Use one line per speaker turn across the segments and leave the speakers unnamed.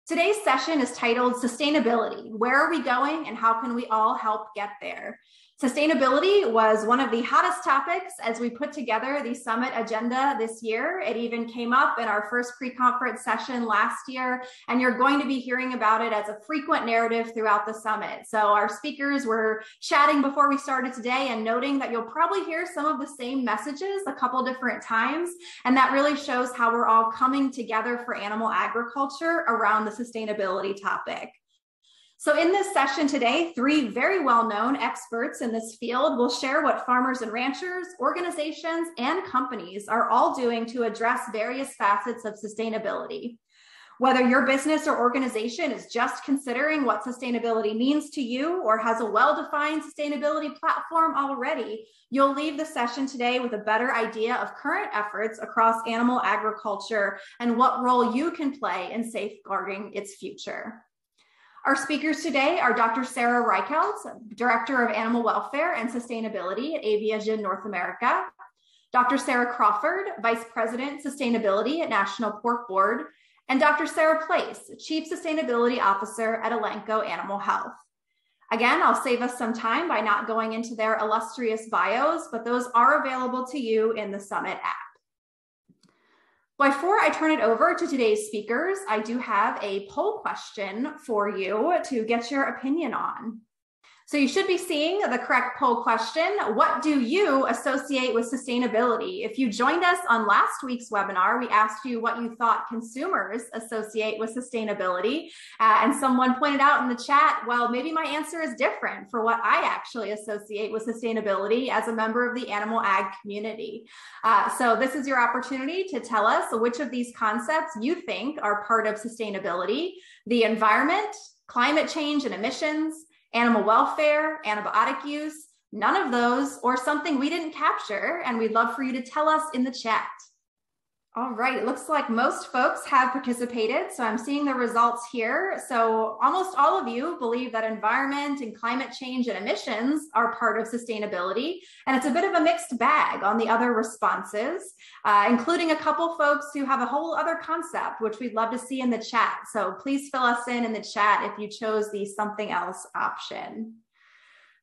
Today's session is titled Sustainability. Where are we going and how can we all help get there? Sustainability was one of the hottest topics as we put together the summit agenda this year. It even came up in our first pre-conference session last year, and you're going to be hearing about it as a frequent narrative throughout the summit. So our speakers were chatting before we started today and noting that you'll probably hear some of the same messages a couple different times, and that really shows how we're all coming together for animal agriculture around the sustainability topic. So in this session today, three very well-known experts in this field will share what farmers and ranchers, organizations, and companies are all doing to address various facets of sustainability. Whether your business or organization is just considering what sustainability means to you or has a well-defined sustainability platform already, you'll leave the session today with a better idea of current efforts across animal agriculture and what role you can play in safeguarding its future. Our speakers today are Dr. Sara Reichelt, Director of Animal Welfare and Sustainability at Aviagen North America, Dr. Sara Crawford, Vice President Sustainability at National Pork Board, and Dr. Sara Place, Chief Sustainability Officer at Elanco Animal Health. Again, I'll save us some time by not going into their illustrious bios, but those are available to you in the Summit app. Before I turn it over to today's speakers, I do have a poll question for you to get your opinion on. So you should be seeing the correct poll question. What do you associate with sustainability? If you joined us on last week's webinar, we asked you what you thought consumers associate with sustainability. And someone pointed out in the chat, well, maybe my answer is different for what I actually associate with sustainability as a member of the animal ag community. So this is your opportunity to tell us which of these concepts you think are part of sustainability: the environment, climate change and emissions, animal welfare, antibiotic use, none of those, or something we didn't capture, and we'd love for you to tell us in the chat. All right, it looks like most folks have participated, so I'm seeing the results here. So almost all of you believe that environment and climate change and emissions are part of sustainability, and it's a bit of a mixed bag on the other responses, including a couple folks who have a whole other concept, which we'd love to see in the chat. So please fill us in the chat if you chose the something else option.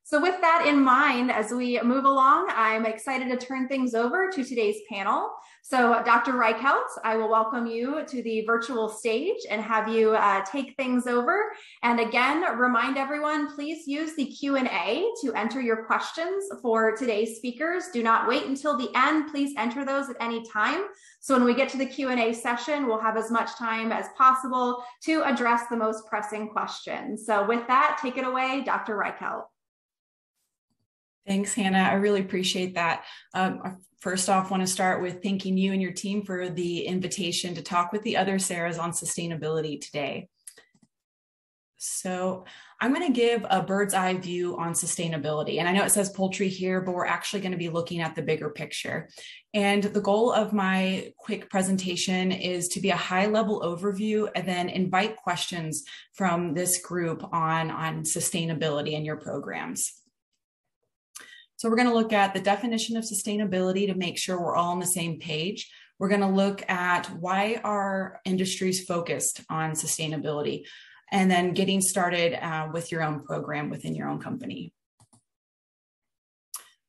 So with that in mind, as we move along, I'm excited to turn things over to today's panel. So Dr. Reichelt, I will welcome you to the virtual stage and have you take things over. And again, remind everyone, please use the Q&A to enter your questions for today's speakers. Do not wait until the end. Please enter those at any time. So when we get to the Q&A session, we'll have as much time as possible to address the most pressing questions. So with that, take it away, Dr. Reichelt.
Thanks, Hannah. I really appreciate that. First off, I want to start with thanking you and your team for the invitation to talk with the other Saras on sustainability today. So I'm going to give a bird's eye view on sustainability. And I know it says poultry here, but we're actually going to be looking at the bigger picture. And the goal of my quick presentation is to be a high-level overview and then invite questions from this group on sustainability in your programs. So we're going to look at the definition of sustainability to make sure we're all on the same page. We're going to look at why our industries focused on sustainability, and then getting started with your own program within your own company.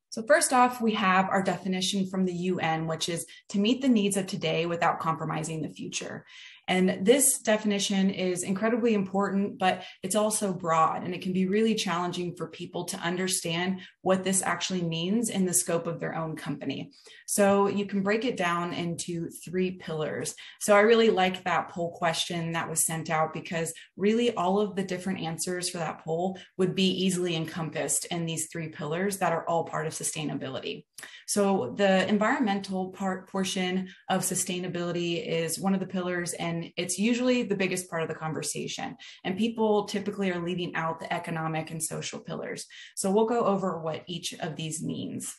So first off, we have our definition from the UN, which is to meet the needs of today without compromising the future. And this definition is incredibly important, but it's also broad, and it can be really challenging for people to understand what this actually means in the scope of their own company. So you can break it down into 3 pillars. So I really like that poll question that was sent out, because really all of the different answers for that poll would be easily encompassed in these 3 pillars that are all part of sustainability. So the environmental portion of sustainability is one of the pillars, and it's usually the biggest part of the conversation. And people typically are leaving out the economic and social pillars. So we'll go over what each of these means.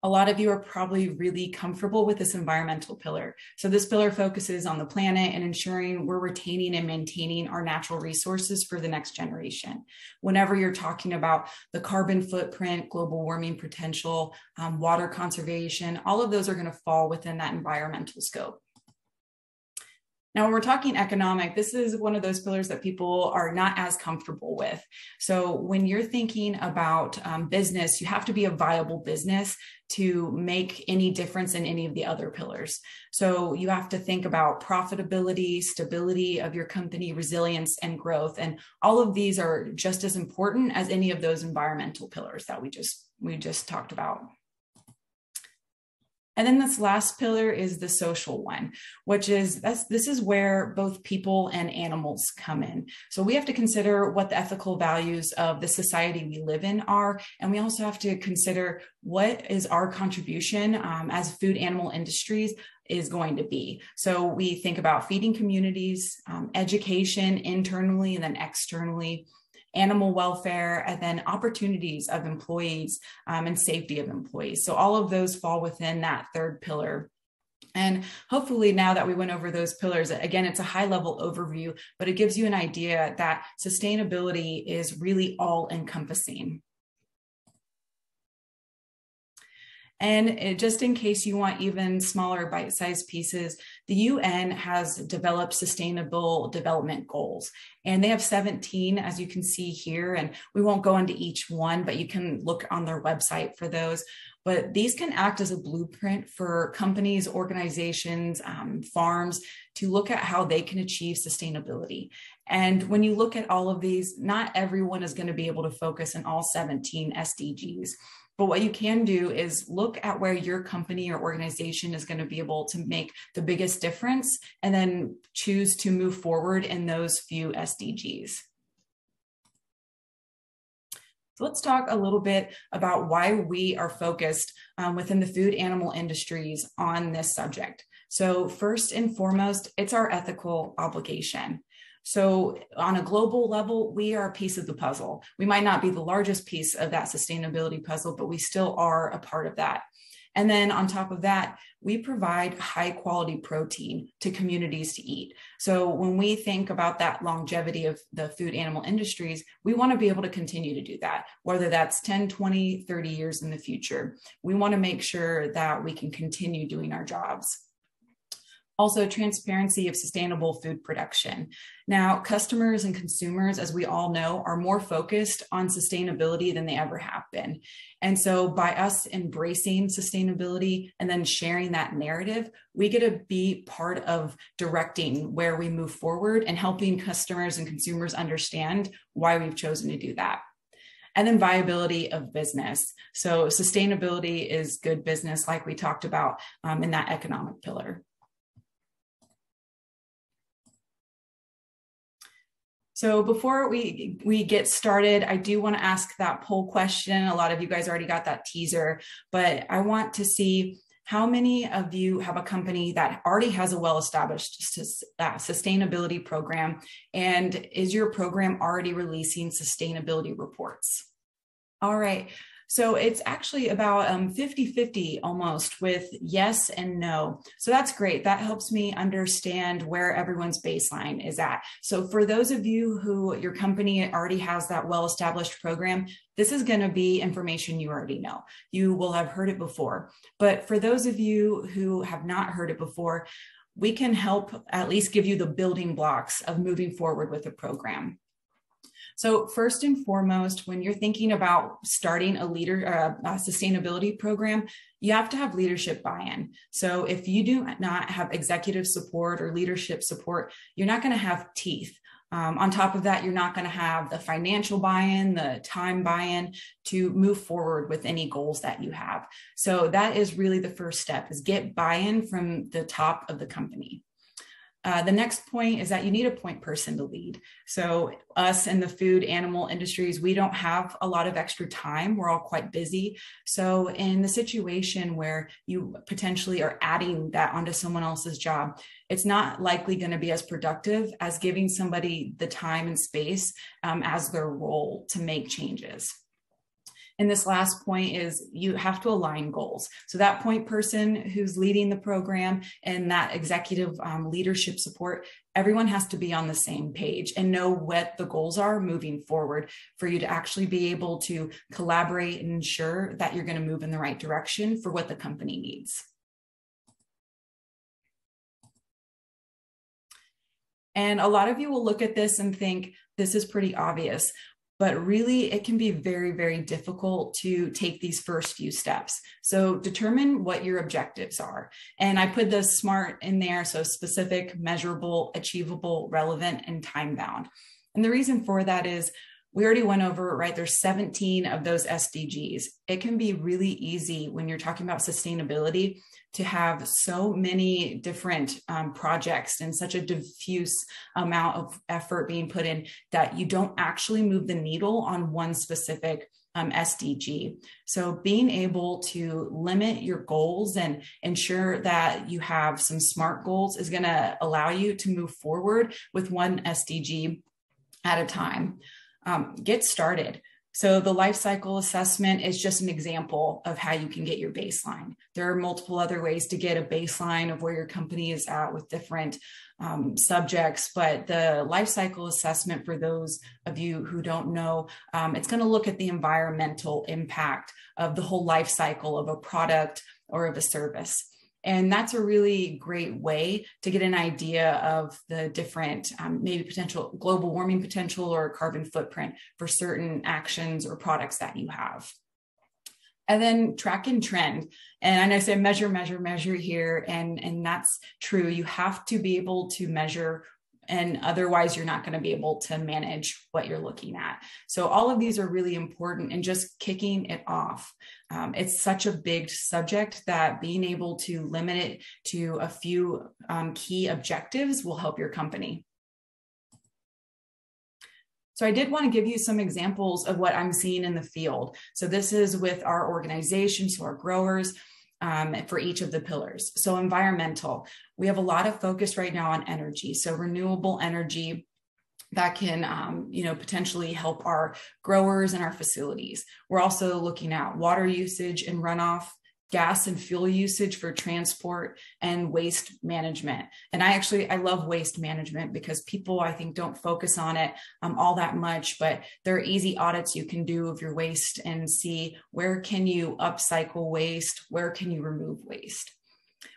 A lot of you are probably really comfortable with this environmental pillar. So this pillar focuses on the planet and ensuring we're retaining and maintaining our natural resources for the next generation. Whenever you're talking about the carbon footprint, global warming potential, water conservation, all of those are going to fall within that environmental scope. Now, when we're talking economic, this is one of those pillars that people are not as comfortable with. So when you're thinking about business, you have to be a viable business to make any difference in any of the other pillars. So you have to think about profitability, stability of your company, resilience, and growth. And all of these are just as important as any of those environmental pillars that we just talked about. And then this last pillar is the social one, which is this is where both people and animals come in. So we have to consider what the ethical values of the society we live in are. And we also have to consider what is our contribution as food animal industries is going to be. So we think about feeding communities, education internally and then externally, animal welfare, and then opportunities of employees and safety of employees. So all of those fall within that third pillar. And hopefully now that we went over those pillars, again, it's a high level overview, but it gives you an idea that sustainability is really all encompassing. And just in case you want even smaller bite-sized pieces, the UN has developed sustainable development goals, and they have 17, as you can see here, and we won't go into each one, but you can look on their website for those. But these can act as a blueprint for companies, organizations, farms to look at how they can achieve sustainability. And when you look at all of these, not everyone is going to be able to focus on all 17 SDGs. But what you can do is look at where your company or organization is going to be able to make the biggest difference and then choose to move forward in those few SDGs. So let's talk a little bit about why we are focused within the food animal industries on this subject. So first and foremost, it's our ethical obligation. So on a global level, we are a piece of the puzzle. We might not be the largest piece of that sustainability puzzle, but we still are a part of that. And then on top of that, we provide high quality protein to communities to eat. So when we think about that longevity of the food animal industries, we want to be able to continue to do that, whether that's 10, 20, 30 years in the future. We want to make sure that we can continue doing our jobs. Also, transparency of sustainable food production. Now, customers and consumers, as we all know, are more focused on sustainability than they ever have been. And so by us embracing sustainability and then sharing that narrative, we get to be part of directing where we move forward and helping customers and consumers understand why we've chosen to do that. And then viability of business. So sustainability is good business, like we talked about in that economic pillar. So before we get started, I do want to ask that poll question. A lot of you guys already got that teaser, but I want to see how many of you have a company that already has a well-established sustainability program, and is your program already releasing sustainability reports? All right. So it's actually about 50-50 almost with yes and no. So that's great. That helps me understand where everyone's baseline is at. So for those of you who your company already has that well-established program, this is going to be information you already know. You will have heard it before. But for those of you who have not heard it before, we can help at least give you the building blocks of moving forward with the program. So first and foremost, when you're thinking about starting a sustainability program, you have to have leadership buy-in. So if you do not have executive support or leadership support, you're not going to have teeth. On top of that, you're not going to have the financial buy-in, the time buy-in to move forward with any goals that you have. So that is really the first step, is get buy-in from the top of the company. The next point is that you need a point person to lead. So us in the food animal industries, we don't have a lot of extra time. We're all quite busy. So in the situation where you potentially are adding that onto someone else's job, it's not likely going to be as productive as giving somebody the time and space as their role to make changes. And this last point is you have to align goals. So that point person who's leading the program and that executive leadership support, everyone has to be on the same page and know what the goals are moving forward for you to actually be able to collaborate and ensure that you're going to move in the right direction for what the company needs. And a lot of you will look at this and think this is pretty obvious, but really it can be very, very difficult to take these first few steps. So determine what your objectives are. And I put the SMART in there. So specific, measurable, achievable, relevant, and time bound. And the reason for that is we already went over, right? There's 17 of those SDGs. It can be really easy when you're talking about sustainability to have so many different projects and such a diffuse amount of effort being put in that you don't actually move the needle on one specific SDG. So being able to limit your goals and ensure that you have some SMART goals is going to allow you to move forward with one SDG at a time. Get started. So the life cycle assessment is just an example of how you can get your baseline. There are multiple other ways to get a baseline of where your company is at with different subjects, but the life cycle assessment, for those of you who don't know, it's going to look at the environmental impact of the whole life cycle of a product or of a service. And that's a really great way to get an idea of the different, maybe potential global warming potential or carbon footprint for certain actions or products that you have. And then track and trend. And I say measure here. And that's true. You have to be able to measure, and otherwise you're not going to be able to manage what you're looking at. So all of these are really important, and just kicking it off. It's such a big subject that being able to limit it to a few key objectives will help your company. So I did want to give you some examples of what I'm seeing in the field. So this is with our organization, so our growers, for each of the pillars. So environmental, we have a lot of focus right now on energy. So renewable energy that can, potentially help our growers and our facilities. We're also looking at water usage and runoff, gas and fuel usage for transport, and waste management. And I love waste management because people, I think, don't focus on it all that much, but there are easy audits you can do of your waste and see where can you upcycle waste, where can you remove waste.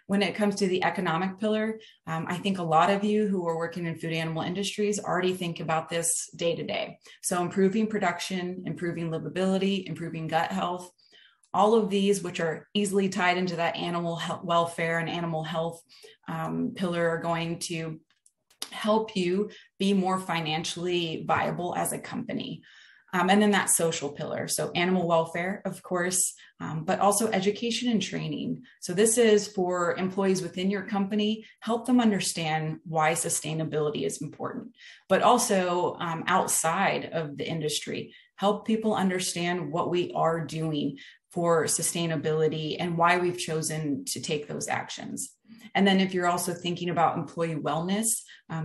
When it comes to the economic pillar, I think a lot of you who are working in food animal industries already think about this day to day. So improving production, improving livability, improving gut health, all of these, which are easily tied into that animal health, welfare and animal health pillar, are going to help you be more financially viable as a company. And then that social pillar. So animal welfare, of course, but also education and training. So this is for employees within your company, help them understand why sustainability is important, but also outside of the industry, help people understand what we are doing for sustainability and why we've chosen to take those actions. And then if you're also thinking about employee wellness,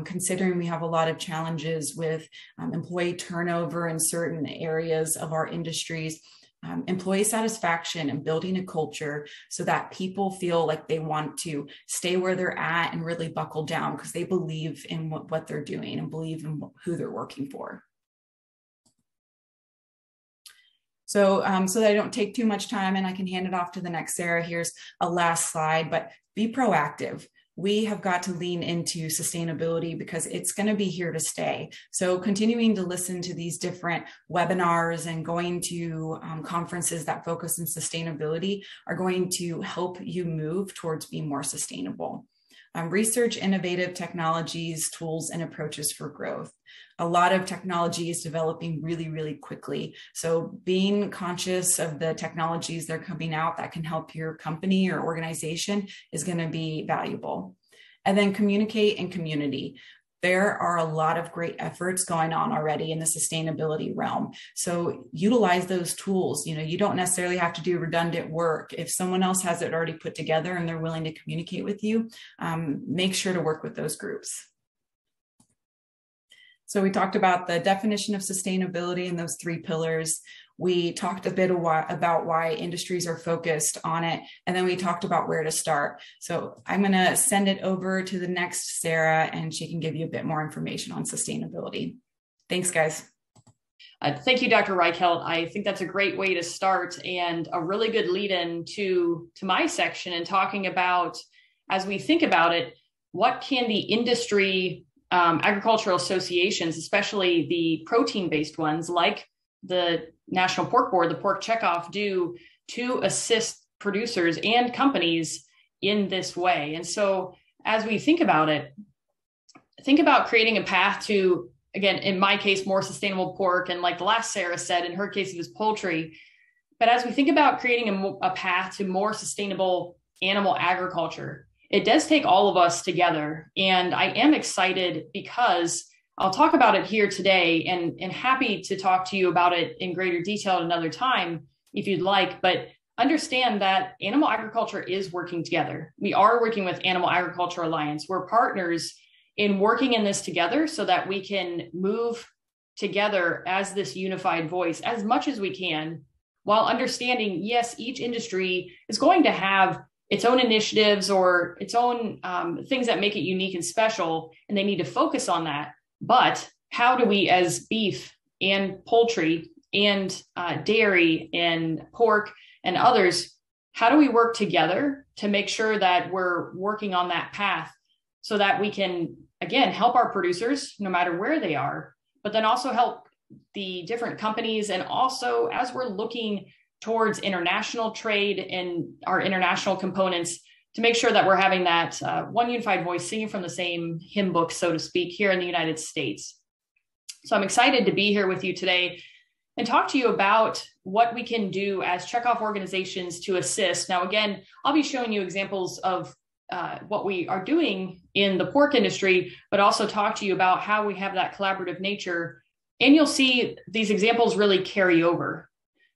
considering we have a lot of challenges with employee turnover in certain areas of our industries, employee satisfaction and building a culture so that people feel like they want to stay where they're at and really buckle down because they believe in what they're doing and believe in who they're working for. So that I don't take too much time and I can hand it off to the next Sarah, here's a last slide, but be proactive. We have got to lean into sustainability because it's going to be here to stay. So continuing to listen to these different webinars and going to conferences that focus on sustainability are going to help you move towards being more sustainable. Research innovative technologies, tools, and approaches for growth. A lot of technology is developing really, really quickly. So being conscious of the technologies that are coming out that can help your company or organization is going to be valuable. And then communicate and community. There are a lot of great efforts going on already in the sustainability realm. So utilize those tools. You don't necessarily have to do redundant work. If someone else has it already put together and they're willing to communicate with you, make sure to work with those groups. So we talked about the definition of sustainability and those three pillars. We talked a bit about why industries are focused on it, and then we talked about where to start. So I'm going to send it over to the next Sarah, and she can give you a bit more information on sustainability. Thanks, guys.
Thank you, Dr. Reichelt. I think that's a great way to start and a really good lead-in to my section and talking about, as we think about it, what can the industry agricultural associations, especially the protein-based ones like the National Pork Board, the Pork Checkoff, do to assist producers and companies in this way. And so as we think about it, think about creating a path to, again, in my case, more sustainable pork. And like the last Sara said, in her case, it was poultry. But as we think about creating a path to more sustainable animal agriculture, it does take all of us together. And I am excited because I'll talk about it here today and happy to talk to you about it in greater detail at another time if you'd like. But understand that animal agriculture is working together. We are working with Animal Agriculture Alliance. We're partners in working in this together so that we can move together as this unified voice as much as we can, while understanding, yes, each industry is going to have its own initiatives or its own things that make it unique and special, and they need to focus on that. But how do we, as beef and poultry and dairy and pork and others, how do we work together to make sure that we're working on that path so that we can, again, help our producers no matter where they are, but then also help the different companies. And also, as we're looking towards international trade and our international components, to make sure that we're having that one unified voice singing from the same hymn book, so to speak, here in the United States. So I'm excited to be here with you today and talk to you about what we can do as checkoff organizations to assist. Now, again, I'll be showing you examples of what we are doing in the pork industry, but also talk to you about how we have that collaborative nature. And you'll see these examples really carry over.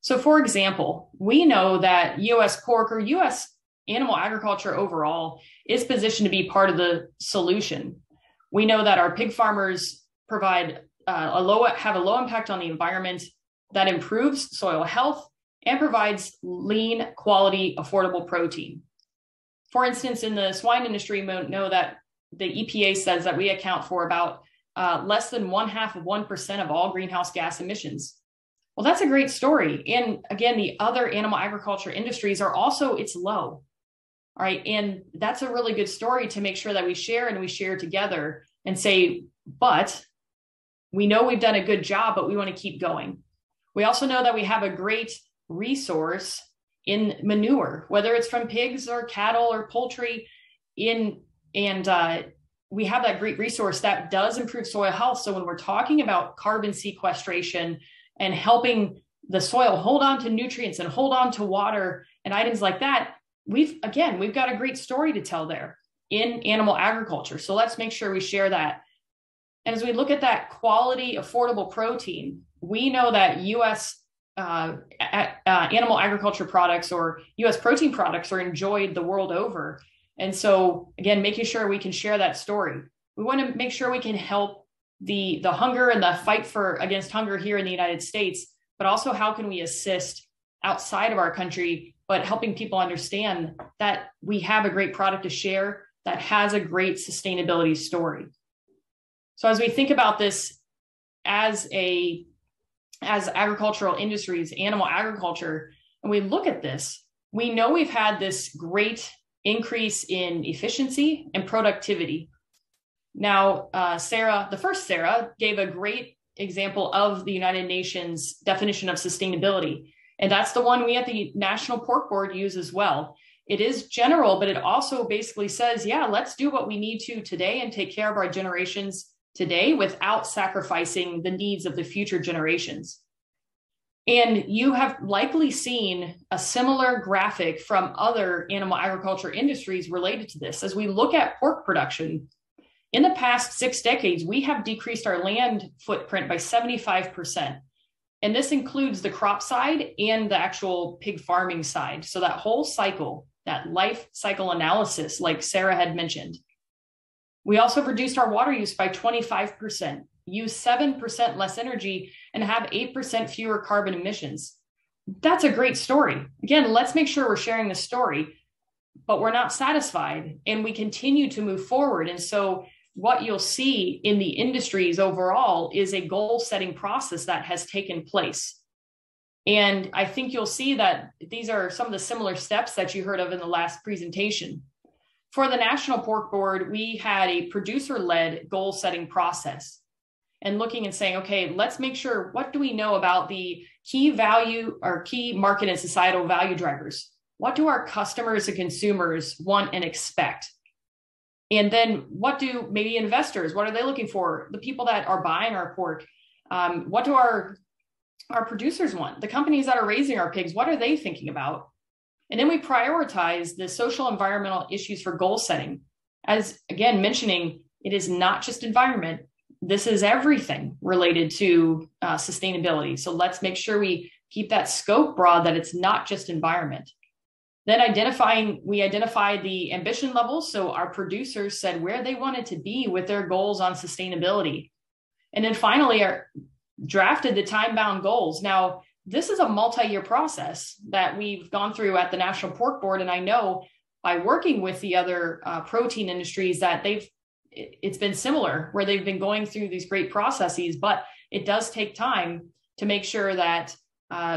So for example, we know that U.S. pork or U.S. animal agriculture overall is positioned to be part of the solution. We know that our pig farmers provide have a low impact on the environment, that improves soil health and provides lean, quality, affordable protein. For instance, in the swine industry, we know that the EPA says that we account for about less than 0.5% of all greenhouse gas emissions. Well, that's a great story. And again, the other animal agriculture industries are also, it's low. All right. And that's a really good story to make sure that we share and we share together and say, but we know we've done a good job, but we want to keep going. We also know that we have a great resource in manure, whether it's from pigs or cattle or poultry we have that great resource that does improve soil health. So when we're talking about carbon sequestration and helping the soil hold on to nutrients and hold on to water and items like that, we've got a great story to tell there in animal agriculture. So let's make sure we share that. And as we look at that quality, affordable protein, we know that U.S. Animal agriculture products or U.S. protein products are enjoyed the world over. And so, again, making sure we can share that story. We want to make sure we can help the hunger and the fight against hunger here in the United States, but also how can we assist outside of our country, but helping people understand that we have a great product to share that has a great sustainability story. So as we think about this as agricultural industries, animal agriculture, and we look at this, we know we've had this great increase in efficiency and productivity. Now, the first Sara gave a great example of the United Nations definition of sustainability. And that's the one we at the National Pork Board use as well. It is general, but it also basically says, yeah, let's do what we need to today and take care of our generations today without sacrificing the needs of the future generations. And you have likely seen a similar graphic from other animal agriculture industries related to this. As we look at pork production, in the past 6 decades, we have decreased our land footprint by 75%. And this includes the crop side and the actual pig farming side. So that whole cycle, that life cycle analysis, like Sara had mentioned. We also reduced our water use by 25%, use 7% less energy, and have 8% fewer carbon emissions. That's a great story. Again, let's make sure we're sharing the story, but we're not satisfied and we continue to move forward. And so what you'll see in the industries overall is a goal-setting process that has taken place. And I think you'll see that these are some of the similar steps that you heard of in the last presentation. For the National Pork Board, we had a producer-led goal setting process and looking and saying, okay, let's make sure, what do we know about the key value or key market and societal value drivers? What do our customers and consumers want and expect? And then what do maybe investors, what are they looking for? The people that are buying our pork, what do our producers want? The companies that are raising our pigs, what are they thinking about? And then we prioritize the social environmental issues for goal setting. As again, mentioning, it is not just environment. This is everything related to sustainability. So let's make sure we keep that scope broad, that it's not just environment. Then we identified the ambition levels. So our producers said where they wanted to be with their goals on sustainability. And then finally, drafted the time-bound goals. Now, this is a multi-year process that we've gone through at the National Pork Board. And I know by working with the other protein industries that it's been similar, where they've been going through these great processes, but it does take time to make sure that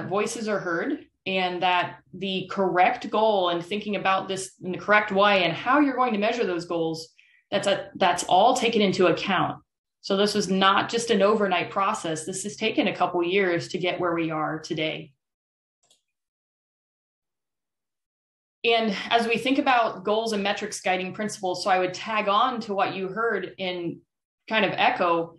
voices are heard and that the correct goal and thinking about this in the correct way and how you're going to measure those goals, that's all taken into account. So this was not just an overnight process. This has taken a couple years to get where we are today. And as we think about goals and metrics guiding principles, so I would tag on to what you heard in kind of echo.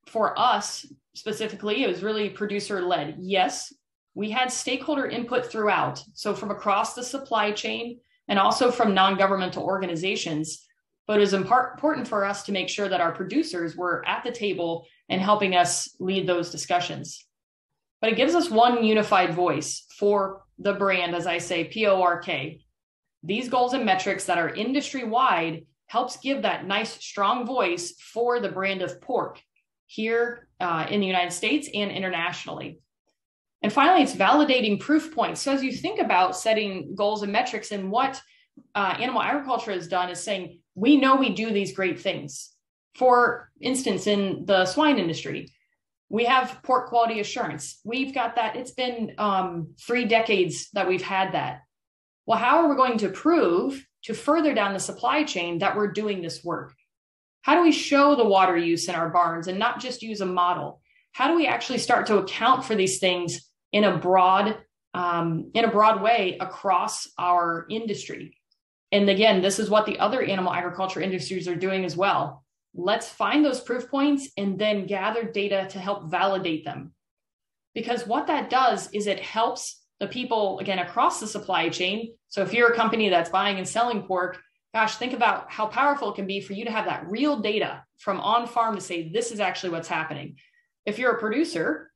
For us specifically, it was really producer-led. Yes, we had stakeholder input throughout. So from across the supply chain and also from non-governmental organizations. But it was important for us to make sure that our producers were at the table and helping us lead those discussions. But it gives us one unified voice for the brand, as I say, PORK. These goals and metrics that are industry-wide helps give that nice, strong voice for the brand of pork here in the United States and internationally. And finally, it's validating proof points. So as you think about setting goals and metrics, and what animal agriculture has done is saying, we know we do these great things. For instance, in the swine industry, we have pork quality assurance. We've got that. It's been 3 decades that we've had that. Well, how are we going to prove to further down the supply chain that we're doing this work? How do we show the water use in our barns and not just use a model? How do we actually start to account for these things in a broad way across our industry? And again, this is what the other animal agriculture industries are doing as well. Let's find those proof points and then gather data to help validate them. Because what that does is it helps the people, again, across the supply chain. So if you're a company that's buying and selling pork, gosh, think about how powerful it can be for you to have that real data from on farm to say, this is actually what's happening. If you're a producer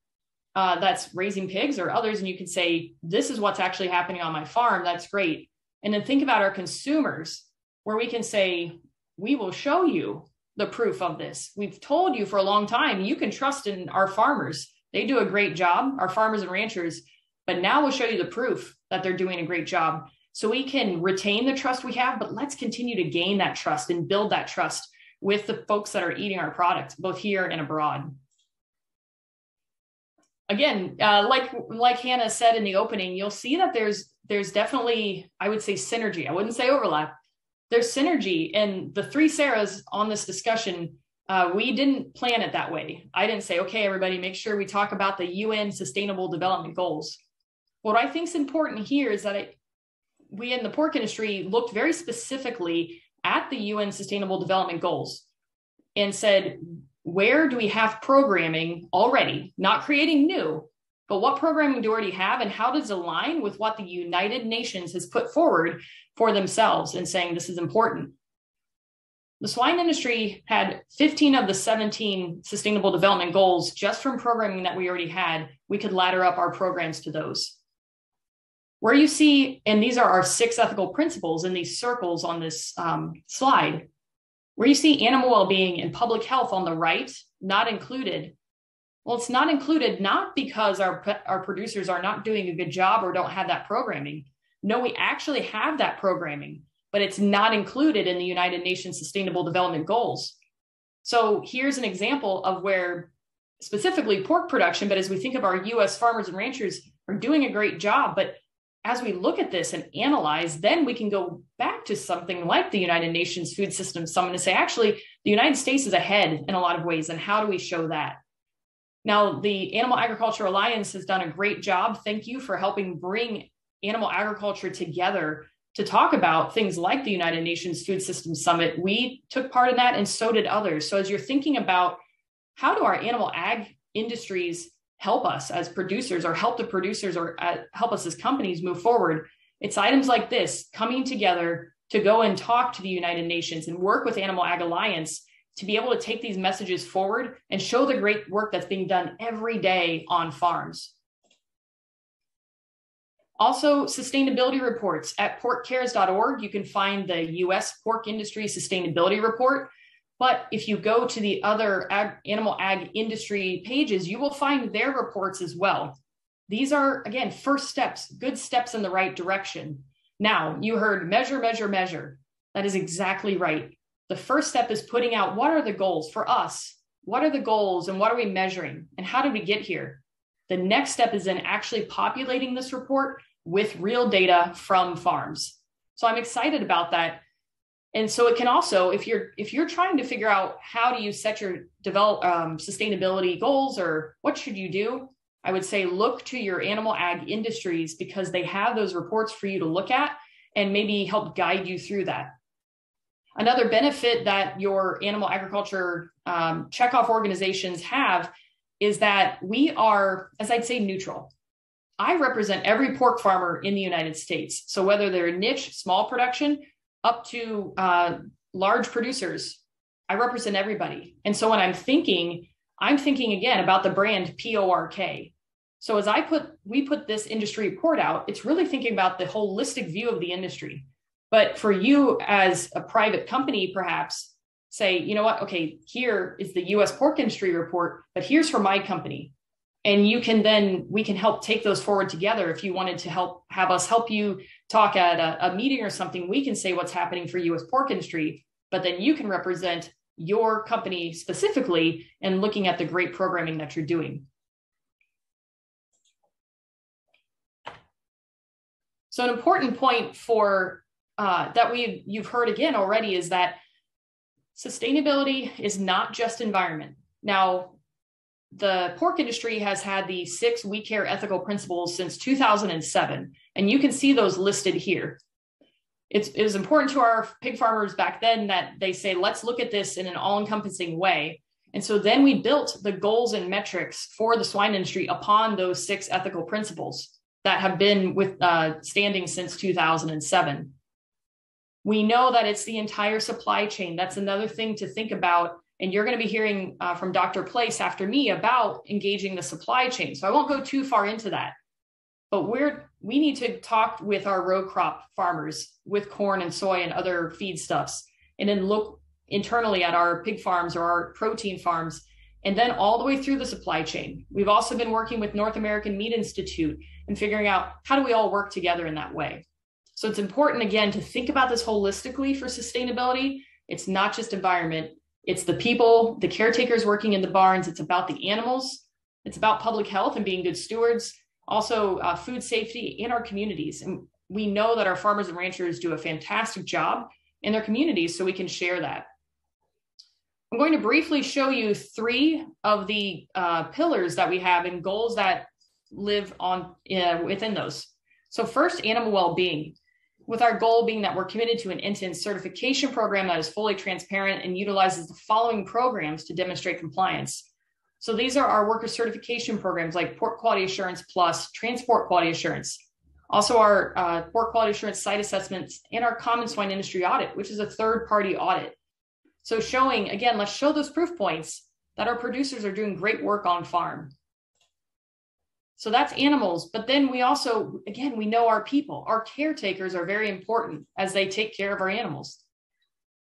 that's raising pigs or others, and you can say, this is what's actually happening on my farm, that's great. And then think about our consumers, where we can say, we will show you the proof of this. We've told you for a long time, you can trust in our farmers. They do a great job, our farmers and ranchers, but now we'll show you the proof that they're doing a great job. So we can retain the trust we have, but let's continue to gain that trust and build that trust with the folks that are eating our products, both here and abroad. Again, like Hannah said in the opening, you'll see that there's definitely, I would say, synergy. I wouldn't say overlap. There's synergy. And the 3 Saras on this discussion, we didn't plan it that way. I didn't say, okay, everybody, make sure we talk about the UN Sustainable Development Goals. What I think is important here is that we in the pork industry looked very specifically at the UN Sustainable Development Goals and said, where do we have programming already, not creating new, but what programming do we already have, and how does it align with what the United Nations has put forward for themselves and saying this is important? The swine industry had 15 of the 17 sustainable development goals just from programming that we already had. We could ladder up our programs to those. Where you see, and these are our 6 ethical principles in these circles on this slide, where you see animal well-being and public health on the right, not included. Well, it's not included not because our producers are not doing a good job or don't have that programming. No, we actually have that programming, but it's not included in the United Nations Sustainable Development Goals. So here's an example of where specifically pork production, but as we think of our US farmers and ranchers are doing a great job, but as we look at this and analyze, then we can go back to something like the United Nations Food Systems Summit and say, actually, the United States is ahead in a lot of ways. And how do we show that? Now, the Animal Agriculture Alliance has done a great job. Thank you for helping bring animal agriculture together to talk about things like the United Nations Food Systems Summit. We took part in that, and so did others. So as you're thinking about how do our animal ag industries help us as producers, or help the producers, or help us as companies move forward, it's items like this coming together to go and talk to the United Nations and work with Animal Ag Alliance to be able to take these messages forward and show the great work that's being done every day on farms. Also, sustainability reports at porkcares.org. You can find the U.S. pork industry sustainability report. But if you go to the other animal ag industry pages, you will find their reports as well. These are, again, first steps, good steps in the right direction. Now, you heard measure, measure, measure. That is exactly right. The first step is putting out, what are the goals for us? What are the goals, and what are we measuring, and how did we get here? The next step is then actually populating this report with real data from farms. So I'm excited about that. And so it can also, if you're trying to figure out how do you set your sustainability goals, or what should you do, I would say look to your animal ag industries, because they have those reports for you to look at and maybe help guide you through that. Another benefit that your animal agriculture checkoff organizations have is that we are, as I'd say, neutral. I represent every pork farmer in the United States. So whether they're niche, small production, up to large producers, I represent everybody. And so when I'm thinking again about the brand PORK. So as we put this industry report out, it's really thinking about the holistic view of the industry. But for you as a private company, perhaps say, you know what, okay, here is the US pork industry report, but here's for my company. And we can help take those forward together. If you wanted to have us help you talk at a meeting or something, we can say what's happening for US pork industry, but then you can represent your company specifically and looking at the great programming that you're doing. So an important point for that you've heard again already is that sustainability is not just environment. Now, the pork industry has had the 6 We Care ethical principles since 2007, and you can see those listed here. It was important to our pig farmers back then that they say, let's look at this in an all-encompassing way. And so then we built the goals and metrics for the swine industry upon those 6 ethical principles that have been standing since 2007. We know that it's the entire supply chain. That's another thing to think about. And you're going to be hearing from Dr. Place after me about engaging the supply chain. So I won't go too far into that. But we need to talk with our row crop farmers with corn and soy and other feedstuffs, and then look internally at our pig farms or our protein farms, and then all the way through the supply chain. We've also been working with North American Meat Institute and figuring out how do we all work together in that way. So it's important, again, to think about this holistically for sustainability. It's not just environment. It's the people, the caretakers working in the barns. It's about the animals. It's about public health and being good stewards. Also, food safety in our communities. And we know that our farmers and ranchers do a fantastic job in their communities, so we can share that. I'm going to briefly show you 3 of the pillars that we have and goals that live on within those. So first, animal well-being, with our goal being that we're committed to an end-to-end certification program that is fully transparent and utilizes the following programs to demonstrate compliance. So these are our worker certification programs like Pork Quality Assurance Plus, Transport Quality Assurance. Also our Pork Quality Assurance site assessments and our Common Swine Industry Audit, which is a third-party audit. So showing, again, let's show those proof points that our producers are doing great work on farm. So that's animals, but then we also, again, we know our people. Our caretakers are very important as they take care of our animals.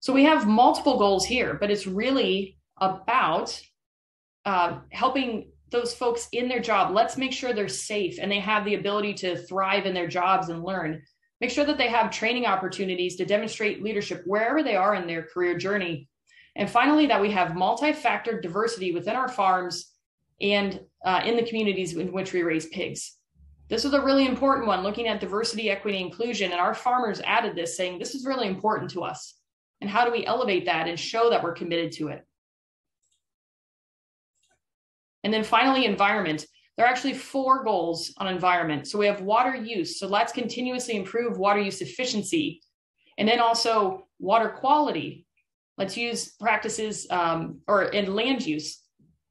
So we have multiple goals here, but it's really about helping those folks in their job. Let's make sure they're safe and they have the ability to thrive in their jobs and learn. Make sure that they have training opportunities to demonstrate leadership wherever they are in their career journey. And finally, that we have multi-factor diversity within our farms and in the communities in which we raise pigs. This was a really important one, looking at diversity, equity, inclusion. And our farmers added this, saying, this is really important to us. And how do we elevate that and show that we're committed to it? And then finally, environment. There are actually 4 goals on environment. So we have water use. So let's continuously improve water use efficiency. And then also water quality. Let's use practices in land use.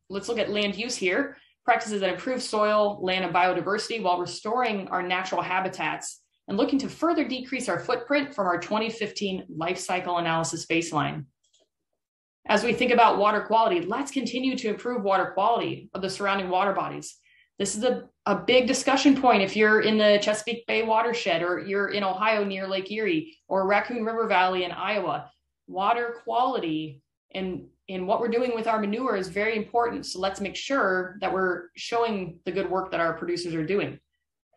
Let's look at land use here. Practices that improve soil, land, and biodiversity while restoring our natural habitats and looking to further decrease our footprint from our 2015 life cycle analysis baseline. As we think about water quality, let's continue to improve water quality of the surrounding water bodies. This is a big discussion point if you're in the Chesapeake Bay watershed, or you're in Ohio near Lake Erie, or Raccoon River Valley in Iowa. Water quality and what we're doing with our manure is very important. So let's make sure that we're showing the good work that our producers are doing.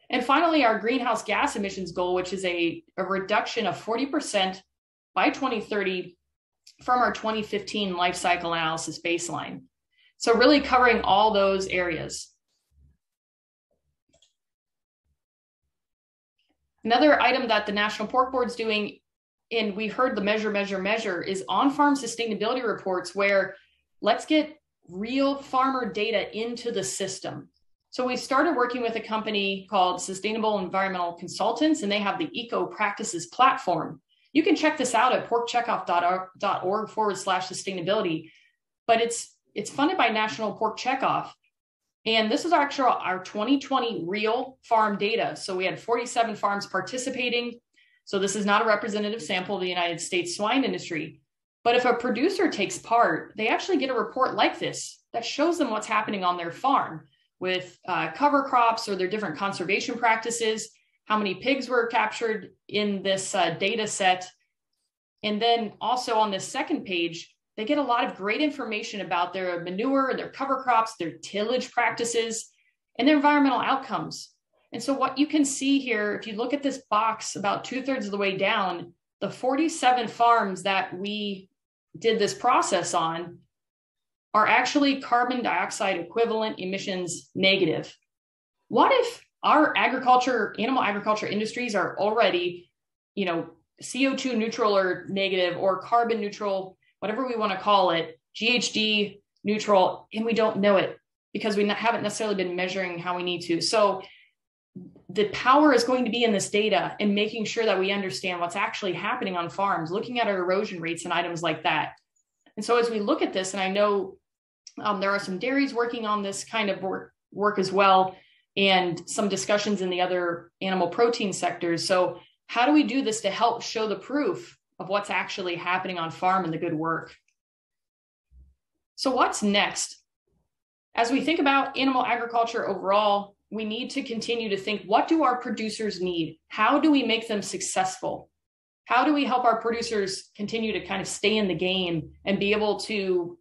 And finally, our greenhouse gas emissions goal, which is a reduction of 40% by 2030 from our 2015 life cycle analysis baseline. So really covering all those areas. Another item that the National Pork Board is doing, and we heard the measure, is on-farm sustainability reports, where let's get real farmer data into the system. So we started working with a company called Sustainable Environmental Consultants, and they have the Eco Practices platform. You can check this out at porkcheckoff.org/sustainability, but it's funded by National Pork Checkoff. And this is actually our 2020 real farm data. So we had 47 farms participating. So this is not a representative sample of the United States swine industry. But if a producer takes part, they actually get a report like this that shows them what's happening on their farm with cover crops or their different conservation practices, how many pigs were captured in this data set. And then also on this second page, they get a lot of great information about their manure, their cover crops, their tillage practices, and their environmental outcomes. And so what you can see here, if you look at this box about 2/3 of the way down, the 47 farms that we did this process on are actually carbon dioxide equivalent emissions negative. What if our animal agriculture industries are already, CO2 neutral or negative, or carbon neutral, whatever we want to call it, GHG neutral, and we don't know it because we haven't necessarily been measuring how we need to. So the power is going to be in this data and making sure that we understand what's actually happening on farms, looking at our erosion rates and items like that. And so as we look at this, and I know there are some dairies working on this kind of work as well, and some discussions in the other animal protein sectors. So how do we do this to help show the proof of what's actually happening on farm and the good work? So what's next? As we think about animal agriculture overall, we need to continue to think, what do our producers need? How do we make them successful? How do we help our producers continue to kind of stay in the game and be able to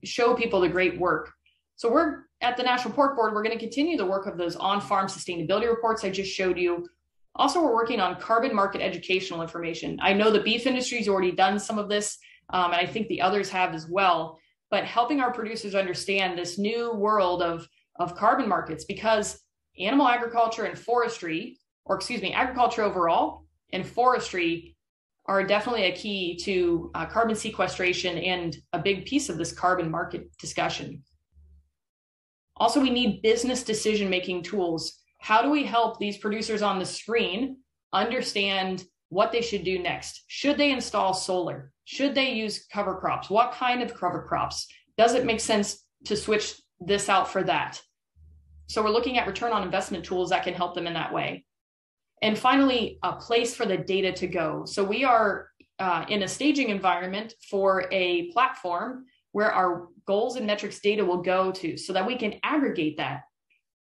show people the great work? So we're at the National Pork Board, we're going to continue the work of those on-farm sustainability reports I just showed you. Also, we're working on carbon market educational information. I know the beef industry's already done some of this, and I think the others have as well, but helping our producers understand this new world of carbon markets, because animal agriculture and forestry, agriculture overall and forestry are definitely a key to carbon sequestration and a big piece of this carbon market discussion. Also, we need business decision-making tools. How do we help these producers on the screen understand what they should do next? Should they install solar? Should they use cover crops? What kind of cover crops? Does it make sense to switch this out for that? So we're looking at return on investment tools that can help them in that way. And finally, a place for the data to go. So we are in a staging environment for a platform where our goals and metrics data will go to, so that we can aggregate that.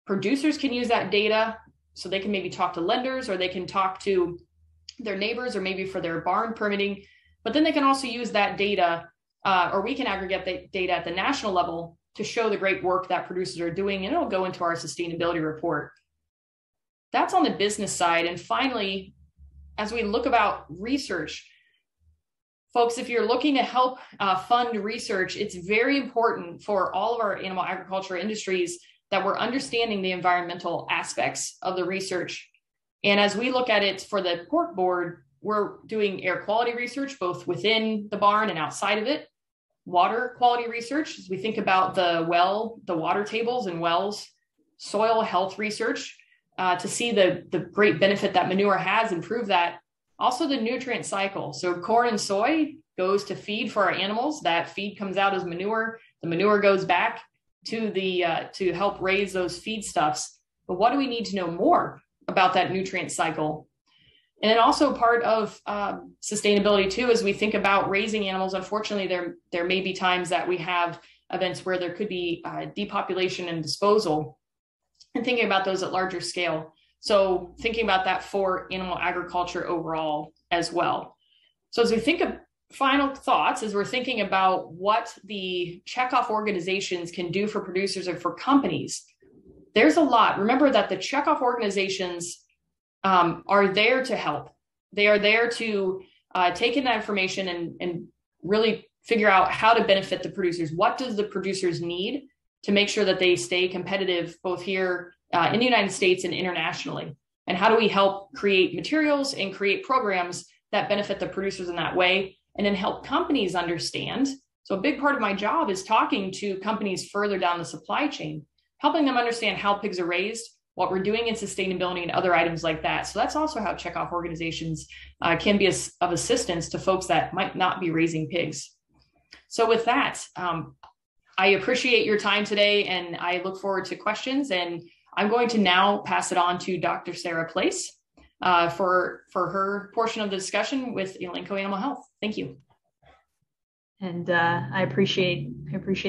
Producers can use that data so they can maybe talk to lenders, or they can talk to their neighbors, or maybe for their barn permitting. But then they can also use that data, or we can aggregate the data at the national level to show the great work that producers are doing, and it'll go into our sustainability report. That's on the business side. And finally, as we look about research, folks, if you're looking to help fund research, it's very important for all of our animal agriculture industries that we're understanding the environmental aspects of the research. And as we look at it for the pork board, we're doing air quality research, both within the barn and outside of it, water quality research, as we think about the water tables and wells, soil health research, to see the great benefit that manure has and prove that. Also the nutrient cycle. So corn and soy goes to feed for our animals. That feed comes out as manure. The manure goes back to to help raise those feedstuffs. But what do we need to know more about that nutrient cycle? And then also part of sustainability too, as we think about raising animals, unfortunately, there may be times that we have events where there could be depopulation and disposal, and thinking about those at larger scale. So thinking about that for animal agriculture overall as well. So as we think of final thoughts, as we're thinking about what the checkoff organizations can do for producers and for companies, there's a lot. Remember that the checkoff organizations are there to help. They are there to take in that information and really figure out how to benefit the producers. What does the producers need to make sure that they stay competitive both here in the United States and internationally? And how do we help create materials and create programs that benefit the producers in that way, and then help companies understand? So a big part of my job is talking to companies further down the supply chain, helping them understand how pigs are raised, what we're doing in sustainability and other items like that. So that's also how checkoff organizations can be of assistance to folks that might not be raising pigs. So with that, I appreciate your time today, and I look forward to questions. And I'm going to now pass it on to Dr. Sara Place for her portion of the discussion with Elanco Animal Health. Thank you.
And I appreciate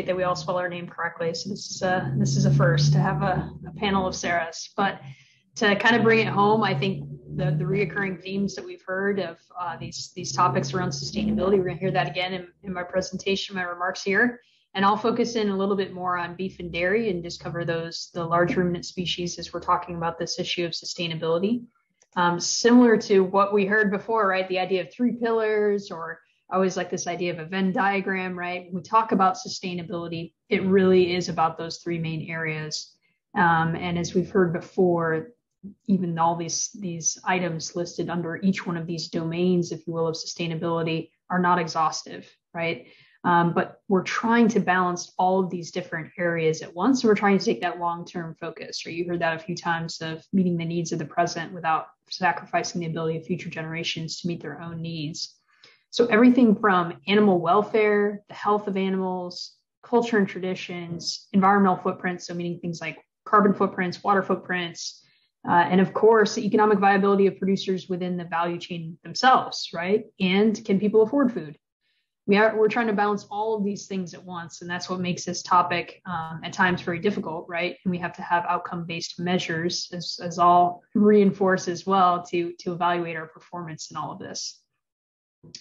that we all spell our name correctly. So this is a first to have a panel of Saras. But to kind of bring it home, I think the reoccurring themes that we've heard of these topics around sustainability, we're going to hear that again in my presentation, my remarks here. And I'll focus in a little bit more on beef and dairy and just cover the large ruminant species as we're talking about this issue of sustainability. Similar to what we heard before, right? The idea of 3 pillars, or I always like this idea of a Venn diagram, right? When we talk about sustainability, it really is about those 3 main areas. And as we've heard before, even all these items listed under each one of these domains, if you will, of sustainability are not exhaustive, right? But we're trying to balance all of these different areas at once. So we're trying to take that long-term focus, right? You heard that a few times, of meeting the needs of the present without sacrificing the ability of future generations to meet their own needs. So everything from animal welfare, the health of animals, culture and traditions, environmental footprints, so meaning things like carbon footprints, water footprints, and of course, the economic viability of producers within the value chain themselves, right? And can people afford food? We're trying to balance all of these things at once, and that's what makes this topic at times very difficult, right? And we have to have outcome-based measures, as I'll reinforce as well, to evaluate our performance in all of this.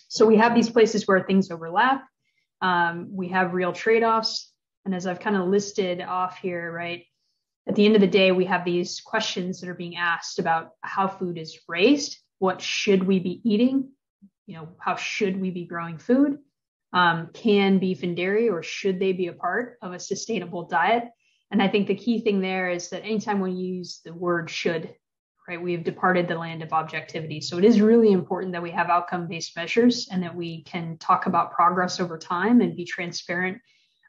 So we have these places where things overlap. We have real trade-offs, and as I've kind of listed off here, right? At the end of the day, we have these questions that are being asked about how food is raised, what should we be eating, how should we be growing food? Can beef and dairy, or should they be a part of a sustainable diet? And I think the key thing there is that anytime we use the word should, right, we have departed the land of objectivity. So it is really important that we have outcome-based measures and that we can talk about progress over time and be transparent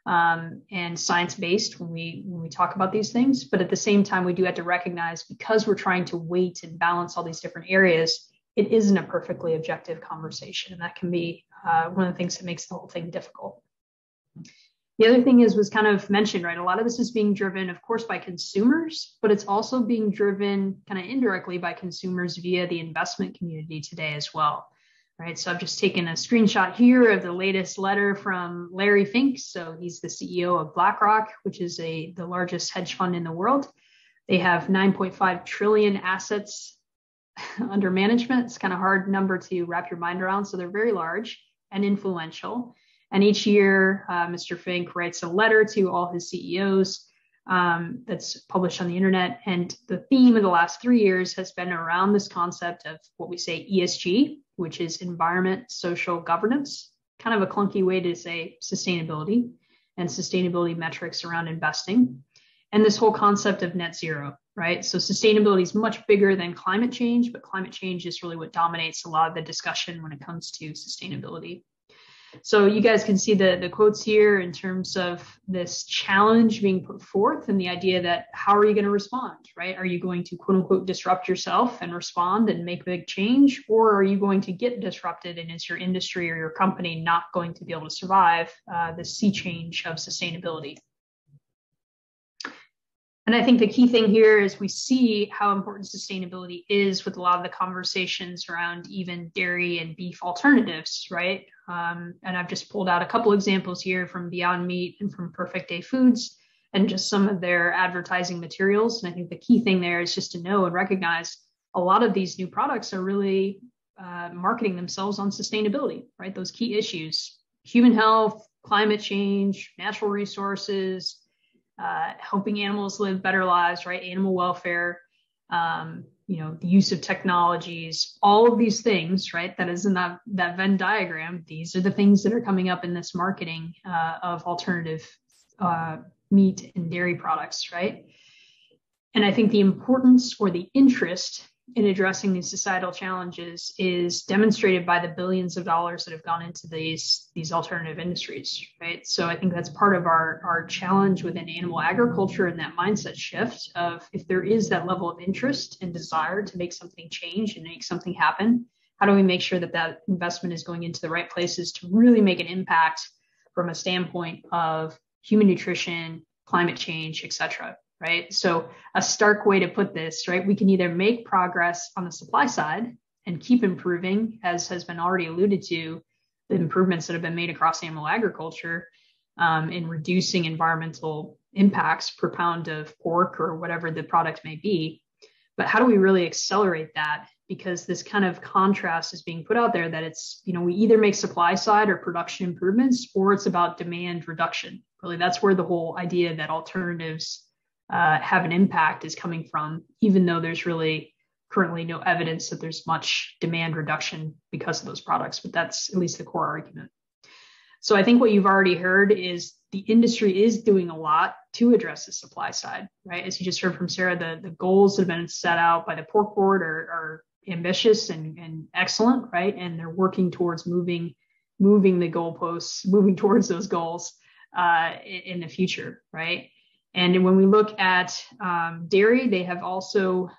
and science-based when we talk about these things. But at the same time, we do have to recognize, because we're trying to weight and balance all these different areas, it isn't a perfectly objective conversation. And that can be one of the things that makes the whole thing difficult. The other thing was kind of mentioned, right? A lot of this is being driven, of course, by consumers, but it's also being driven kind of indirectly by consumers via the investment community today as well, right? So I've just taken a screenshot here of the latest letter from Larry Fink. So he's the CEO of BlackRock, which is the largest hedge fund in the world. They have 9.5 trillion assets under management. It's kind of a hard number to wrap your mind around. So they're very large and influential. And each year, Mr. Fink writes a letter to all his CEOs that's published on the internet. And the theme of the last 3 years has been around this concept of what we say ESG, which is environment, social governance, kind of a clunky way to say sustainability and sustainability metrics around investing. and this whole concept of net zero, right? So sustainability is much bigger than climate change, but climate change is really what dominates a lot of the discussion when it comes to sustainability. So you guys can see the quotes here in terms of this challenge being put forth and the idea that how are you going to respond, right? Are you going to quote unquote disrupt yourself and respond and make big change? Or are you going to get disrupted and is your industry or your company not going to be able to survive the sea change of sustainability? And I think the key thing here is we see how important sustainability is with a lot of the conversations around even dairy and beef alternatives, right? And I've just pulled out a couple examples here from Beyond Meat and from Perfect Day Foods and just some of their advertising materials. And I think the key thing there is just to know and recognize a lot of these new products are really marketing themselves on sustainability, right? Those key issues, human health, climate change, natural resources, helping animals live better lives, right? Animal welfare, the use of technologies, all of these things, right? That is in that Venn diagram. These are the things that are coming up in this marketing of alternative meat and dairy products, right? And I think the importance or the interest in addressing these societal challenges is demonstrated by the billions of dollars that have gone into these alternative industries, right? So I think that's part of our challenge within animal agriculture and that mindset shift of if there is that level of interest and desire to make something change and make something happen, how do we make sure that that investment is going into the right places to really make an impact from a standpoint of human nutrition, climate change, et cetera? Right. So a stark way to put this, right? We can either make progress on the supply side and keep improving, as has been already alluded to, the improvements that have been made across animal agriculture in reducing environmental impacts per pound of pork or whatever the product may be. But how do we really accelerate that? Because this kind of contrast is being put out there that it's, we either make supply side or production improvements, or it's about demand reduction. Really, that's where the whole idea that alternatives have an impact is coming from, even though there's really currently no evidence that there's much demand reduction because of those products, but that's at least the core argument. So I think what you've already heard is the industry is doing a lot to address the supply side, right? As you just heard from Sara, the goals that have been set out by the pork board are ambitious and excellent, right? And they're working towards moving the goalposts, moving towards those goals in the future, right? And when we look at dairy, they have also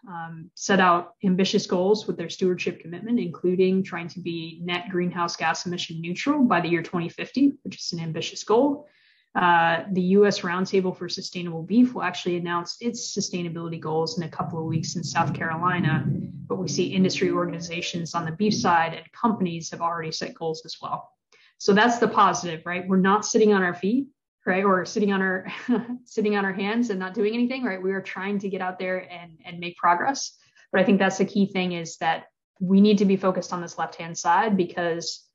set out ambitious goals with their stewardship commitment, including trying to be net greenhouse gas emission neutral by the year 2050, which is an ambitious goal. The U.S. Roundtable for Sustainable Beef will actually announce its sustainability goals in a couple of weeks in South Carolina, but we see industry organizations on the beef side and companies have already set goals as well. So that's the positive, right? We're not sitting on our feet, right? Or sitting on our hands and not doing anything, right? We are trying to get out there and make progress. But I think that's the key thing is that we need to be focused on this left-hand side because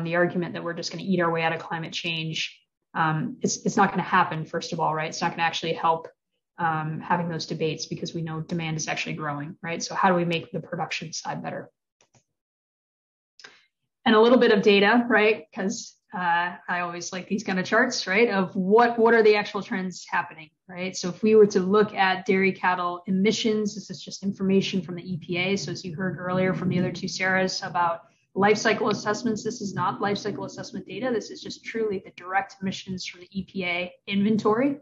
the argument that we're just going to eat our way out of climate change, it's not going to happen, first of all, right? It's not going to actually help having those debates because we know demand is actually growing, right? So how do we make the production side better? And a little bit of data, right? Because I always like these kind of charts, right? Of what are the actual trends happening, right? So if we were to look at dairy cattle emissions, this is just information from the EPA. So as you heard earlier from the other two Saras about life cycle assessments, this is not life cycle assessment data. This is just truly the direct emissions from the EPA inventory.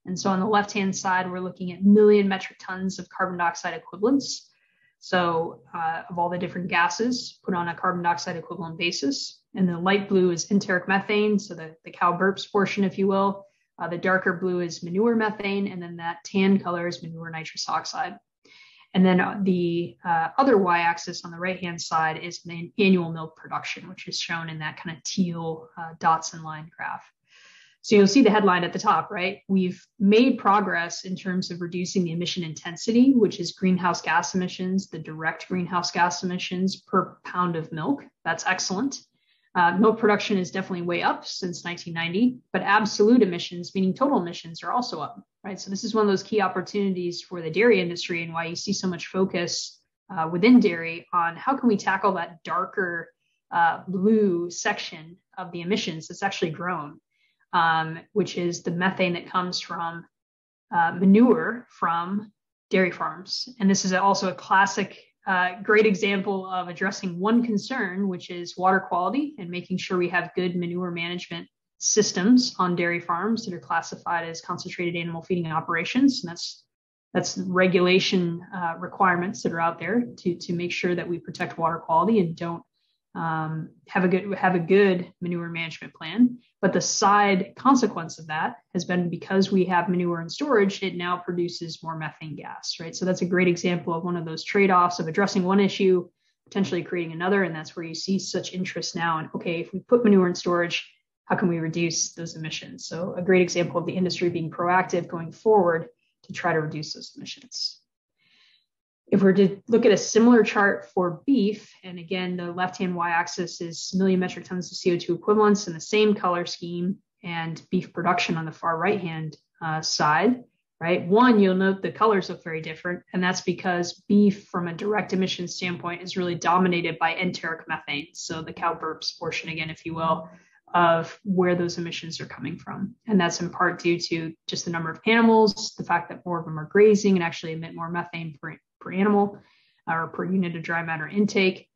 And so on the left-hand side, we're looking at million metric tons of carbon dioxide equivalents. So of all the different gases put on a carbon dioxide equivalent basis. And the light blue is enteric methane, so the cow burps portion, if you will. The darker blue is manure methane, and then that tan color is manure nitrous oxide. And then the other y-axis on the right-hand side is the annual milk production, which is shown in that kind of teal dots and line graph. So you'll see the headline at the top, right? We've made progress in terms of reducing the emission intensity, which is greenhouse gas emissions, the direct greenhouse gas emissions per pound of milk. That's excellent. Milk production is definitely way up since 1990, but absolute emissions, meaning total emissions, are also up, right? So this is one of those key opportunities for the dairy industry and why you see so much focus within dairy on how can we tackle that darker blue section of the emissions that's actually grown. Which is the methane that comes from manure from dairy farms. And this is also a classic, great example of addressing one concern, which is water quality and making sure we have good manure management systems on dairy farms that are classified as concentrated animal feeding operations. And that's regulation requirements that are out there to make sure that we protect water quality and don't have a good manure management plan. But the side consequence of that has been, because we have manure in storage, it now produces more methane gas, right? So that's a great example of one of those trade-offs of addressing one issue, potentially creating another. And that's where you see such interest now. And okay, if we put manure in storage, how can we reduce those emissions? So a great example of the industry being proactive going forward to try to reduce those emissions. If we're to look at a similar chart for beef, and again, the left-hand y-axis is million metric tons of CO2 equivalents in the same color scheme, and beef production on the far right-hand side, right? One, you'll note the colors look very different, and that's because beef from a direct emission standpoint is really dominated by enteric methane. So the cow burps portion, again, if you will, of where those emissions are coming from. And that's in part due to just the number of animals, the fact that more of them are grazing and actually emit more methane per animal or per unit of dry matter intake.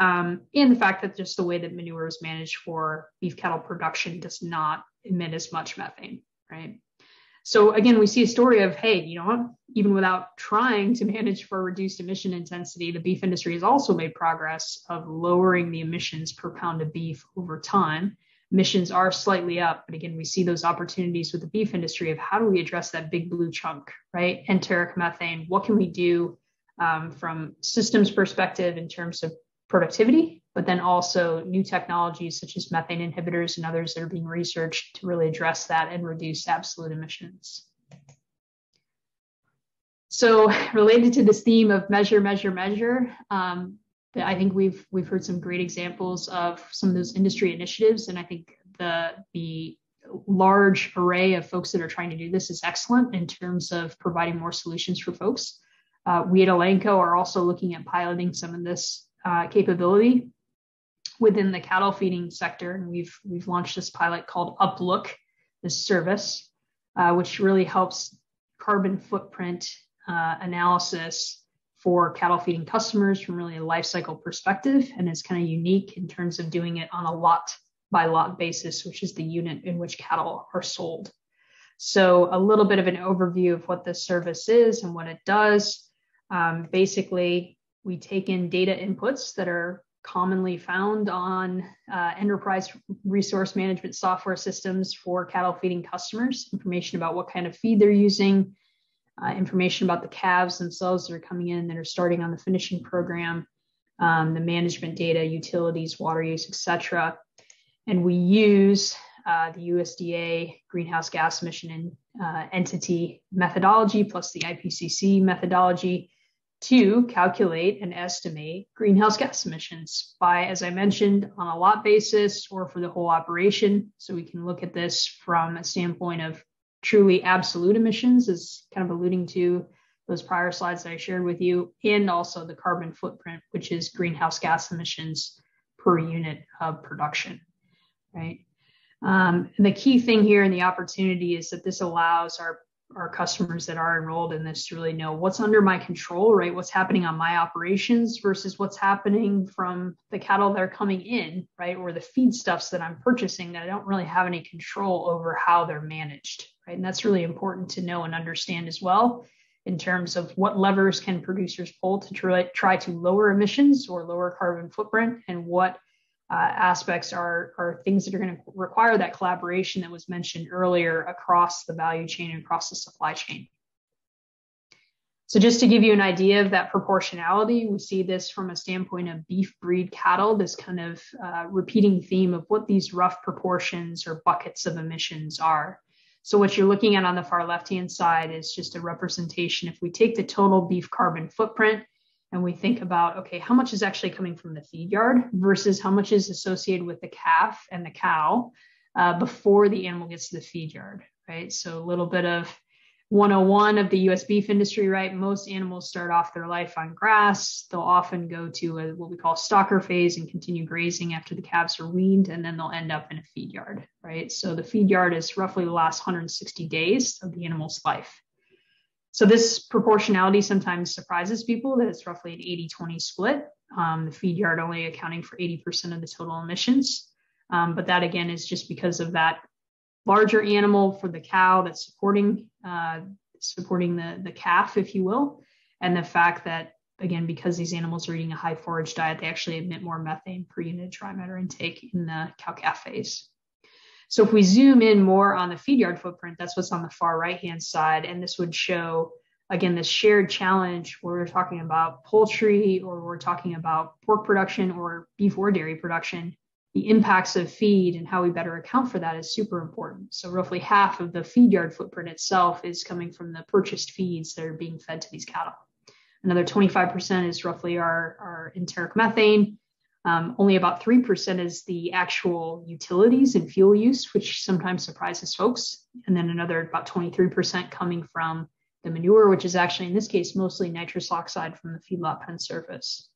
And the fact that just the way that manure is managed for beef cattle production does not emit as much methane, right? So again, we see a story of, hey, you know what, even without trying to manage for reduced emission intensity, the beef industry has also made progress of lowering the emissions per pound of beef over time. Emissions are slightly up, but again, we see those opportunities with the beef industry of how do we address that big blue chunk, right? Enteric methane, what can we do from systems perspective in terms of productivity, but then also new technologies such as methane inhibitors and others that are being researched to really address that and reduce absolute emissions. So related to this theme of measure, measure, measure, I think we've heard some great examples of some of those industry initiatives, and I think the large array of folks that are trying to do this is excellent in terms of providing more solutions for folks. We at Elanco are also looking at piloting some of this capability within the cattle feeding sector, and we've launched this pilot called UpLook, this service, which really helps carbon footprint analysis for cattle feeding customers from really a life cycle perspective, and it's kind of unique in terms of doing it on a lot by lot basis, which is the unit in which cattle are sold. So a little bit of an overview of what this service is and what it does. Basically, we take in data inputs that are commonly found on enterprise resource management software systems for cattle feeding customers, information about what kind of feed they're using, information about the calves themselves that are coming in that are starting on the finishing program, the management data, utilities, water use, etc. And we use the USDA greenhouse gas emission entity methodology plus the IPCC methodology to calculate and estimate greenhouse gas emissions by, as I mentioned, on a lot basis or for the whole operation. So we can look at this from a standpoint of truly absolute emissions, as kind of alluding to those prior slides that I shared with you, and also the carbon footprint, which is greenhouse gas emissions per unit of production, right? And the key thing here in the opportunity is that this allows our customers that are enrolled in this to really know what's under my control, right? What's happening on my operations versus what's happening from the cattle that are coming in, right? Or the feedstuffs that I'm purchasing that I don't really have any control over how they're managed, right? And that's really important to know and understand as well in terms of what levers can producers pull to try to lower emissions or lower carbon footprint, and what aspects are things that are going to require that collaboration that was mentioned earlier across the value chain and across the supply chain. So just to give you an idea of that proportionality, we see this from a standpoint of beef breed cattle, this kind of repeating theme of what these rough proportions or buckets of emissions are. So what you're looking at on the far left-hand side is just a representation. If we take the total beef carbon footprint and we think about, okay, how much is actually coming from the feed yard versus how much is associated with the calf and the cow before the animal gets to the feed yard, right? So a little bit of 101 of the US beef industry, right? Most animals start off their life on grass. They'll often go to what we call stalker phase and continue grazing after the calves are weaned, and then they'll end up in a feed yard, right? So the feed yard is roughly the last 160 days of the animal's life. So this proportionality sometimes surprises people that it's roughly an 80-20 split, the feed yard only accounting for 80% of the total emissions. But that again is just because of that larger animal for the cow that's supporting the calf, if you will, and the fact that, again, because these animals are eating a high forage diet, they actually emit more methane per unit dry matter intake in the cow-calf phase. So if we zoom in more on the feed yard footprint, that's what's on the far right-hand side. And this would show, again, this shared challenge where we're talking about poultry or we're talking about pork production or beef or dairy production. The impacts of feed and how we better account for that is super important. So roughly half of the feed yard footprint itself is coming from the purchased feeds that are being fed to these cattle. Another 25% is roughly our enteric methane. Only about 3% is the actual utilities and fuel use, which sometimes surprises folks. And then another about 23% coming from the manure, which is actually in this case mostly nitrous oxide from the feedlot pen surface.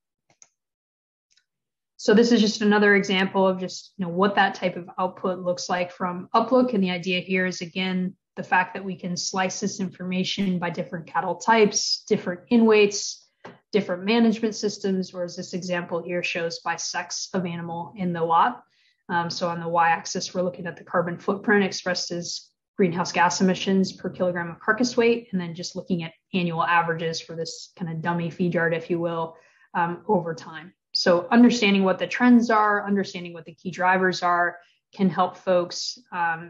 So this is just another example of just what that type of output looks like from Uplook. And the idea here is, again, the fact that we can slice this information by different cattle types, different in weights, different management systems, whereas this example here shows by sex of animal in the lot. So on the y-axis, we're looking at the carbon footprint expressed as greenhouse gas emissions per kilogram of carcass weight, and then just looking at annual averages for this kind of dummy feed yard, if you will, over time. So understanding what the trends are, understanding what the key drivers are, can help folks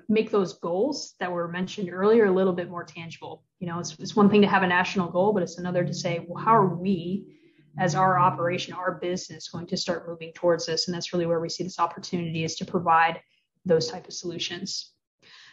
make those goals that were mentioned earlier a little bit more tangible. It's one thing to have a national goal, but it's another to say, well, how are we as our operation, our business, going to start moving towards this? And that's really where we see this opportunity, is to provide those type of solutions.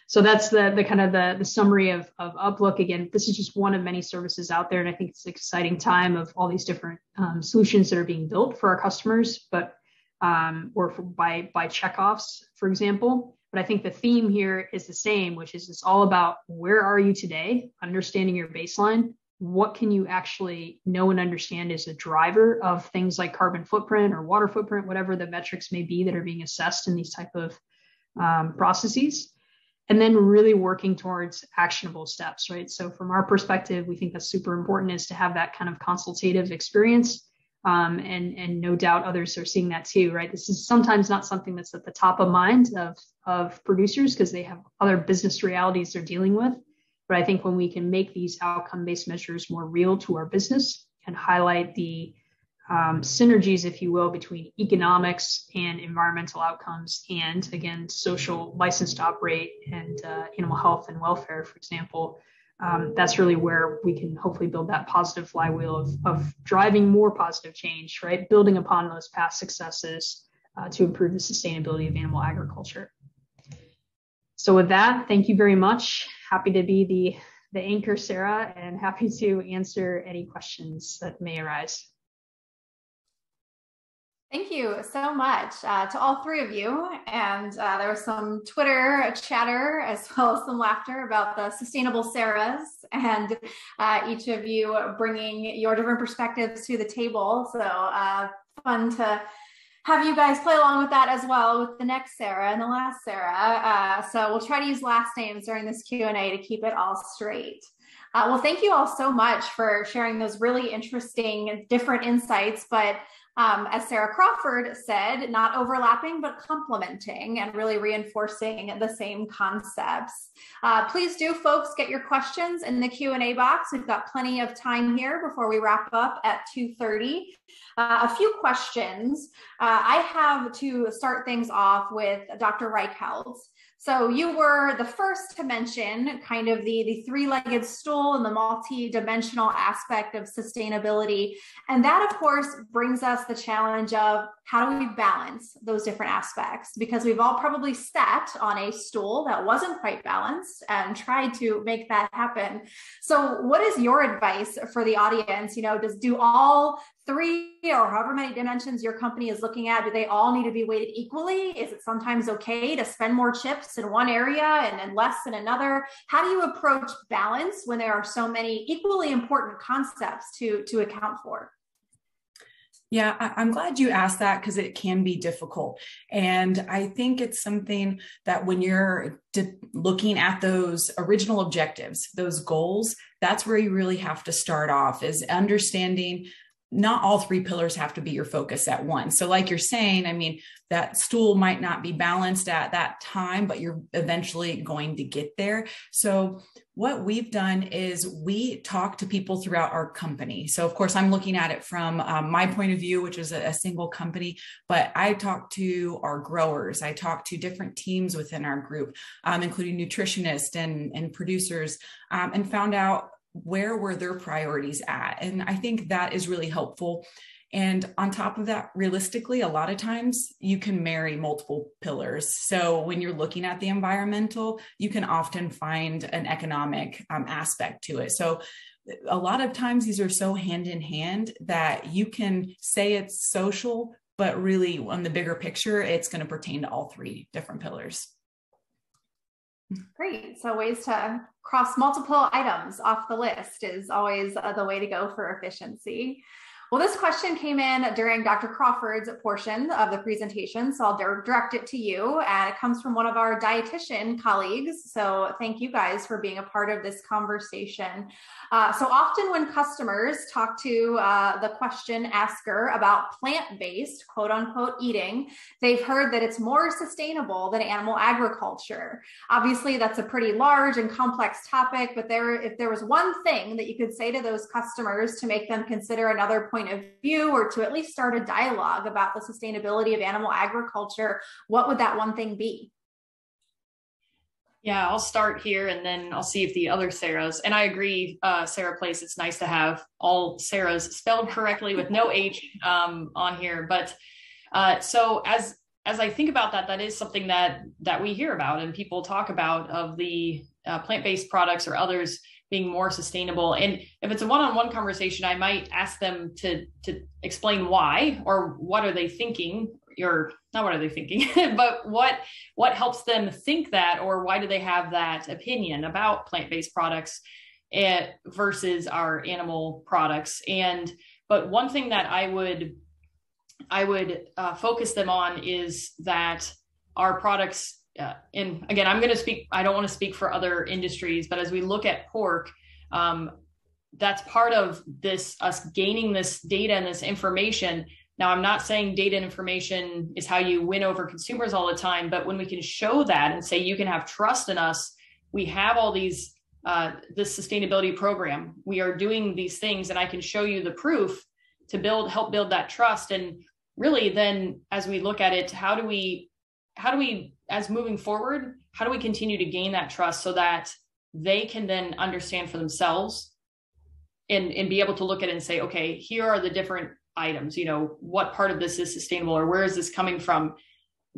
So that's the kind of the summary of Uplook. Again, this is just one of many services out there. And I think it's an exciting time of all these different solutions that are being built for our customers, but by checkoffs, for example. But I think the theme here is the same, which is it's all about where are you today, understanding your baseline. What can you actually know and understand is a driver of things like carbon footprint or water footprint, whatever the metrics may be that are being assessed in these type of processes. And then really working towards actionable steps, right? So from our perspective, we think that's super important, is to have that kind of consultative experience. And no doubt others are seeing that too, right? This is sometimes not something that's at the top of mind of producers because they have other business realities they're dealing with. But I think when we can make these outcome-based measures more real to our business and highlight the synergies, if you will, between economics and environmental outcomes, and again, social license to operate and animal health and welfare, for example, that's really where we can hopefully build that positive flywheel of driving more positive change, right? Building upon those past successes to improve the sustainability of animal agriculture. So with that, thank you very much. Happy to be the anchor, Sara, and happy to answer any questions that may arise.
Thank you so much to all three of you. And there was some Twitter chatter as well as some laughter about the sustainable Saras, and each of you bringing your different perspectives to the table. So fun to have you guys play along with that as well with the next Sara and the last Sara. So we'll try to use last names during this Q&A to keep it all straight. Well, thank you all so much for sharing those really interesting different insights, but as Sara Crawford said, not overlapping, but complementing and really reinforcing the same concepts. Please do, folks, get your questions in the Q&A box. We've got plenty of time here before we wrap up at 2:30. A few questions. I have to start things off with Dr. Reichelt. So you were the first to mention kind of the three-legged stool and the multi-dimensional aspect of sustainability. And that, of course, brings us the challenge of how do we balance those different aspects? Because we've all probably sat on a stool that wasn't quite balanced and tried to make that happen. So what is your advice for the audience? Do all three or however many dimensions your company is looking at, do they all need to be weighted equally? Is it sometimes okay to spend more chips in one area and less in another? How do you approach balance when there are so many equally important concepts to account for?
Yeah, I'm glad you asked that because it can be difficult. And I think it's something that when you're looking at those original objectives, those goals, that's where you really have to start off, is understanding not all three pillars have to be your focus at once. So like you're saying, I mean, that stool might not be balanced at that time, but you're eventually going to get there. So what we've done is we talk to people throughout our company. So of course, I'm looking at it from my point of view, which is a single company, but I talk to our growers. I talk to different teams within our group, including nutritionists and producers, and found out where were their priorities at. And I think that is really helpful. And on top of that, realistically, a lot of times you can marry multiple pillars. So when you're looking at the environmental, you can often find an economic aspect to it. So a lot of times these are so hand in hand that you can say it's social, but really on the bigger picture, it's going to pertain to all three different pillars.
Great. So ways to cross multiple items off the list is always the way to go for efficiency. Well, this question came in during Dr. Crawford's portion of the presentation, so I'll direct it to you. And it comes from one of our dietitian colleagues. So thank you guys for being a part of this conversation. So often when customers talk to the question asker about plant-based, quote unquote, eating, they've heard that it's more sustainable than animal agriculture. Obviously, that's a pretty large and complex topic, but if there was one thing that you could say to those customers to make them consider another point of view, or to at least start a dialogue about the sustainability of animal agriculture, what would that one thing be?
Yeah, I'll start here and then I'll see if the other Saras, and I agree, Sara Place, it's nice to have all Saras spelled correctly with no H on here. But so as I think about that, that is something that we hear about and people talk about, of the plant-based products or others being more sustainable. And if it's a one-on-one conversation, I might ask them to explain why, or what are they thinking, or not what are they thinking, but what helps them think that, or why do they have that opinion about plant-based products versus our animal products. But one thing that I would focus them on is that our products, and again, I'm going to speak, I don't want to speak for other industries, but as we look at pork, that's part of this, us gaining this data and this information. Now, I'm not saying data and information is how you win over consumers all the time, but when we can show that and say, you can have trust in us, we have all these, this sustainability program, we are doing these things, and I can show you the proof to help build that trust. And really then, as we look at it, how do we, as moving forward, how do we continue to gain that trust so that they can then understand for themselves and be able to look at it and say, okay, here are the different items, what part of this is sustainable, or where is this coming from?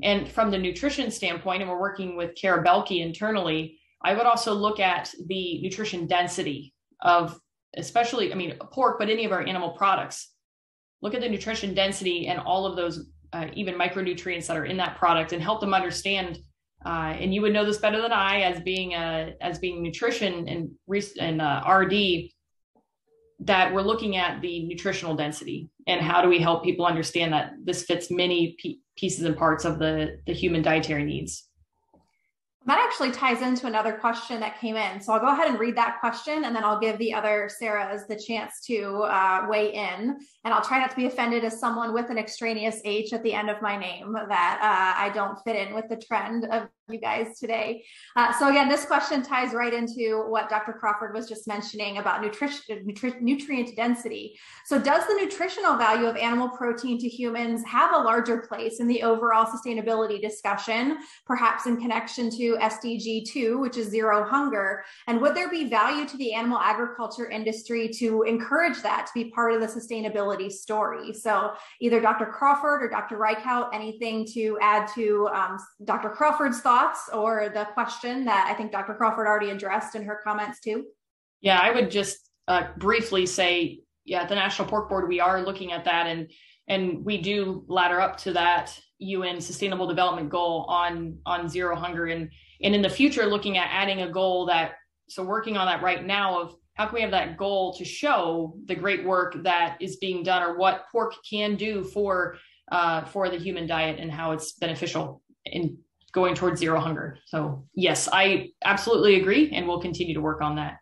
And from the nutrition standpoint, and we're working with Kara Belke internally, I would also look at the nutrition density of, especially, pork, but any of our animal products. Look at the nutrition density and all of those even micronutrients that are in that product, and help them understand. And you would know this better than I, as being nutrition and RD, that we're looking at the nutritional density and how do we help people understand that this fits many pieces and parts of the human dietary needs.
That actually ties into another question that came in. So I'll go ahead and read that question, and then I'll give the other Saras the chance to weigh in. And I'll try not to be offended as someone with an extraneous H at the end of my name, that I don't fit in with the trend of you guys today. So again, this question ties right into what Dr. Crawford was just mentioning about nutrient density. So does the nutritional value of animal protein to humans have a larger place in the overall sustainability discussion, perhaps in connection to SDG 2, which is zero hunger? And would there be value to the animal agriculture industry to encourage that to be part of the sustainability story? So either Dr. Crawford or Dr. Reichelt, anything to add to Dr. Crawford's thoughts, or the question that I think Dr. Crawford already addressed in her comments too?
Yeah, I would just briefly say, yeah, at the National Pork Board, we are looking at that, and we do ladder up to that UN Sustainable Development Goal on zero hunger, and in the future, looking at adding a goal so working on that right now, of how can we have that goal to show the great work that is being done, or what pork can do for the human diet and how it's beneficial in going towards zero hunger. So yes, I absolutely agree, and we'll continue to work on that.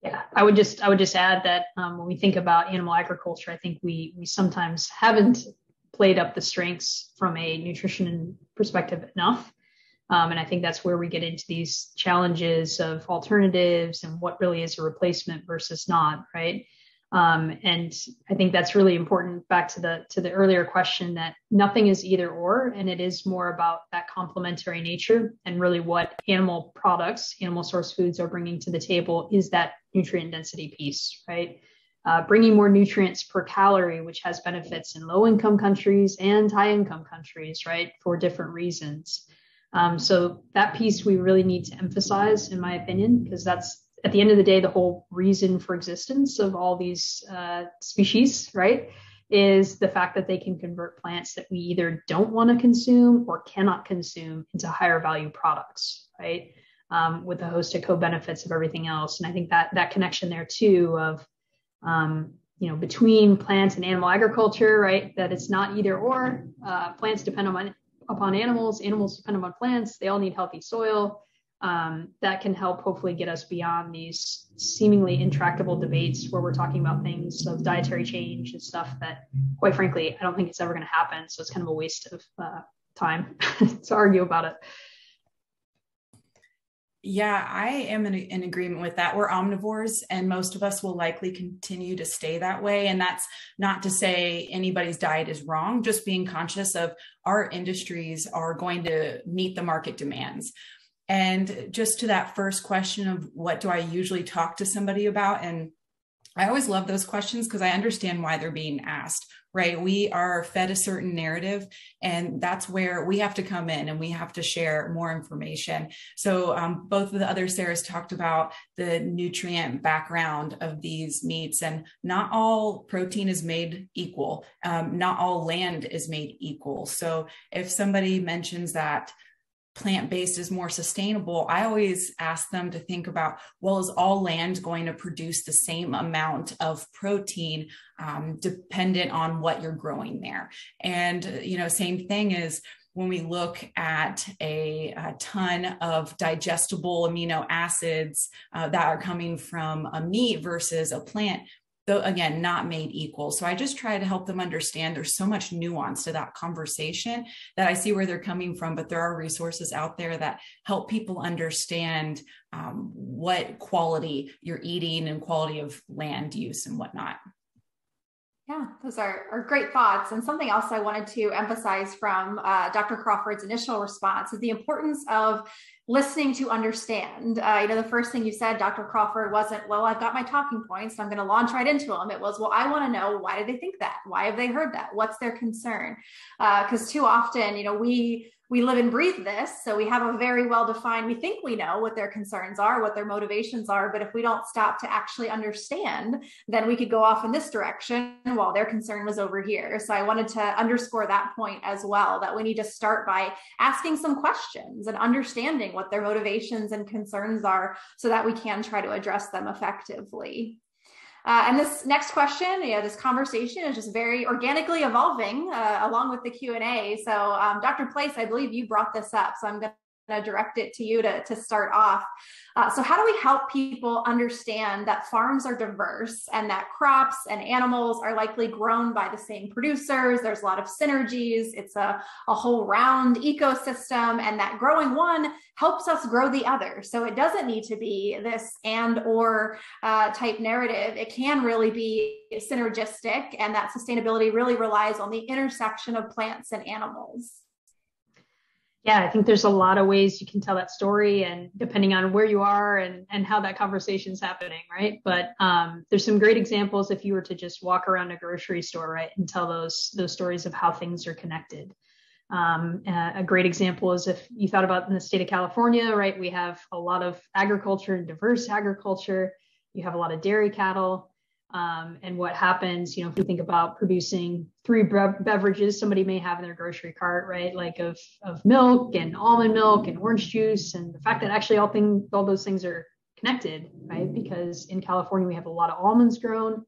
Yeah, I would just add that when we think about animal agriculture, I think we sometimes haven't played up the strengths from a nutrition perspective enough. And I think that's where we get into these challenges of alternatives and what really is a replacement versus not, right? And I think that's really important, back to the earlier question, that nothing is either or, and it is more about that complementary nature, and really what animal products, animal source foods are bringing to the table is that nutrient density piece, right? Bringing more nutrients per calorie, which has benefits in low income countries and high income countries, right? For different reasons. So that piece we really need to emphasize, in my opinion, because that's, at the end of the day, the whole reason for existence of all these species, right, is the fact that they can convert plants that we either don't want to consume or cannot consume into higher value products, right, with a host of co-benefits of everything else. And I think that connection there too of, between plants and animal agriculture, right, that it's not either or. Plants depend upon animals, animals depend upon plants, they all need healthy soil. That can help hopefully get us beyond these seemingly intractable debates where we're talking about things of dietary change and stuff that, quite frankly, I don't think it's ever going to happen. So it's kind of a waste of time to argue about it.
Yeah, I am in agreement with that. We're omnivores, and most of us will likely continue to stay that way. And that's not to say anybody's diet is wrong, just being conscious of our industries are going to meet the market demands. And just to that first question of what do I usually talk to somebody about? And I always love those questions because I understand why they're being asked, right? We are fed a certain narrative, and that's where we have to come in and we have to share more information. So both of the other Saras talked about the nutrient background of these meats, and not all protein is made equal. Not all land is made equal. So if somebody mentions that plant-based is more sustainable, I always ask them to think about, well, is all land going to produce the same amount of protein dependent on what you're growing there? And, same thing is when we look at a ton of digestible amino acids that are coming from a meat versus a plant, though, again, not made equal. So I just try to help them understand there's so much nuance to that conversation that I see where they're coming from, but there are resources out there that help people understand what quality you're eating and quality of land use and whatnot.
Yeah, those are great thoughts. And something else I wanted to emphasize from Dr. Crawford's initial response is the importance of listening to understand. The first thing you said, Dr. Crawford, wasn't, well, I've got my talking points, I'm going to launch right into them. It was, well, I want to know, why do they think that? Why have they heard that? What's their concern? Because too often, we live and breathe this. So we have a very well-defined, we think we know what their concerns are, what their motivations are. But if we don't stop to actually understand, then we could go off in this direction while their concern was over here. So I wanted to underscore that point as well, that we need to start by asking some questions and understanding what their motivations and concerns are so that we can try to address them effectively. And this next question, this conversation is just very organically evolving along with the Q&A. So Dr. Place, I believe you brought this up, so I'm going to direct it to you to start off. So how do we help people understand that farms are diverse and that crops and animals are likely grown by the same producers? There's a lot of synergies. It's a whole round ecosystem, and that growing one helps us grow the other. So it doesn't need to be this and or type narrative. It can really be synergistic, and that sustainability really relies on the intersection of plants and animals.
Yeah, I think there's a lot of ways you can tell that story, and depending on where you are and how that conversation is happening, right? But there's some great examples if you were to just walk around a grocery store, right, and tell those stories of how things are connected. A great example is if you thought about in the state of California, right, we have a lot of agriculture and diverse agriculture. You have a lot of dairy cattle. And what happens, if we think about producing 3 beverages somebody may have in their grocery cart, right? Like of milk and almond milk and orange juice, and the fact that actually all those things are connected, right? Because in California, we have a lot of almonds grown,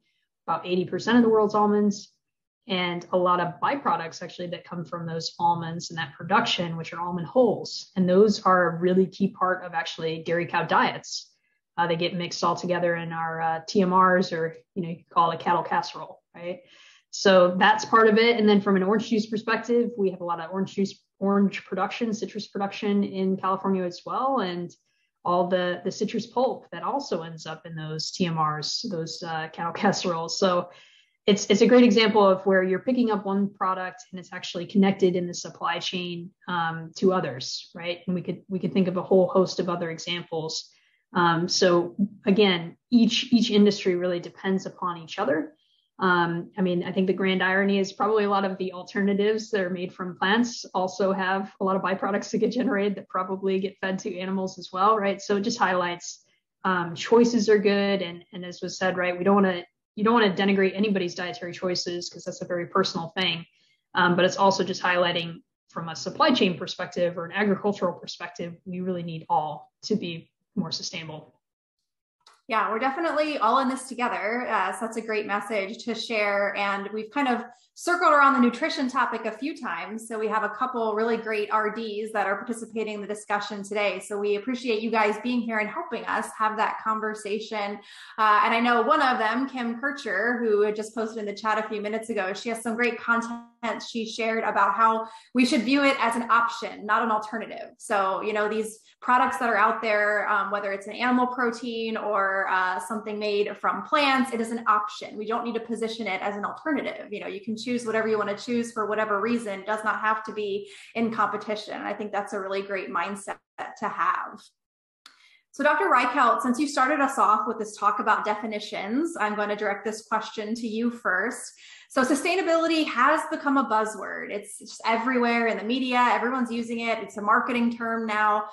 about 80% of the world's almonds, and a lot of byproducts actually that come from those almonds and that production, which are almond hulls. And those are a really key part of actually dairy cow diets. They get mixed all together in our TMRs, or, you know, you could call it a cattle casserole, right? So that's part of it. And then from an orange juice perspective, we have a lot of orange production, citrus production in California as well. And all the citrus pulp that also ends up in those TMRs, those cattle casseroles. So it's a great example of where you're picking up one product and it's actually connected in the supply chain to others, right? And we could think of a whole host of other examples. So again, each industry really depends upon each other. I mean, I think the grand irony is probably a lot of the alternatives that are made from plants also have a lot of byproducts that get generated that probably get fed to animals as well, right? So it just highlights choices are good. And as was said, right, you don't want to denigrate anybody's dietary choices because that's a very personal thing. But it's also just highlighting from a supply chain perspective or an agricultural perspective, we really need all to be more sustainable.
Yeah, we're definitely all in this together. So that's a great message to share. And we've kind of circled around the nutrition topic a few times. So we have a couple really great RDs that are participating in the discussion today. So we appreciate you guys being here and helping us have that conversation. And I know one of them, Kim Kircher, who had just posted in the chat a few minutes ago, she has some great content she shared about how we should view it as an option, not an alternative. So, you know, these products that are out there, whether it's an animal protein or something made from plants, it is an option. We don't need to position it as an alternative. You know, you can choose whatever you want to choose for whatever reason. It does not have to be in competition. I think that's a really great mindset to have. So Dr. Reichelt, since you started us off with this talk about definitions, I'm going to direct this question to you first. So sustainability has become a buzzword. It's just everywhere in the media. Everyone's using it. It's a marketing term now.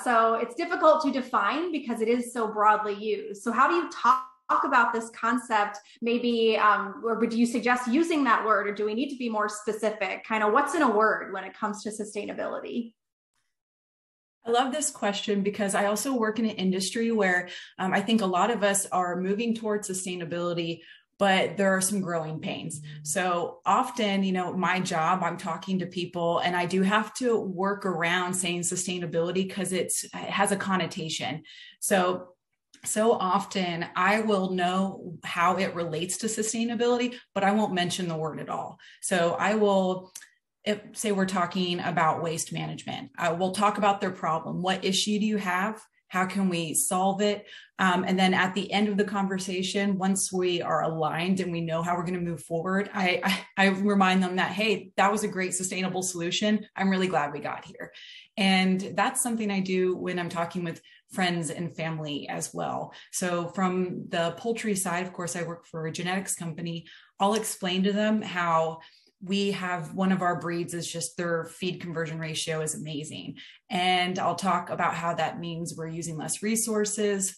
So it's difficult to define because it is so broadly used. So how do you talk about this concept, maybe, or do you suggest using that word, or do we need to be more specific? Kind of what's in a word when it comes to sustainability?
I love this question because I also work in an industry where I think a lot of us are moving towards sustainability, but there are some growing pains. So often, you know, my job, I'm talking to people and I do have to work around saying sustainability because it has a connotation. So often I will know how it relates to sustainability, but I won't mention the word at all. So I will, say we're talking about waste management. We'll talk about their problem. What issue do you have? How can we solve it? And then at the end of the conversation, once we are aligned and we know how we're going to move forward, I remind them that, hey, that was a great sustainable solution. I'm really glad we got here. And that's something I do when I'm talking with friends and family as well. So from the poultry side, of course, I work for a genetics company. I'll explain to them how we have one of our breeds is just their feed conversion ratio is amazing. And I'll talk about how that means we're using less resources.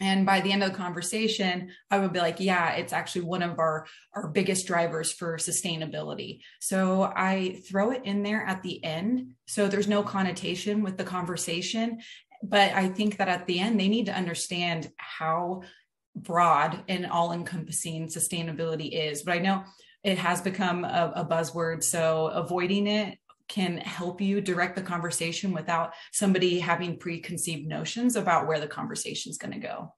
And by the end of the conversation, I would be like, yeah, it's actually one of our biggest drivers for sustainability. So I throw it in there at the end. So there's no connotation with the conversation. But I think that at the end, they need to understand how broad and all-encompassing sustainability is. But I know it has become a buzzword, so avoiding it can help you direct the conversation without somebody having preconceived notions about where the conversation is going to go.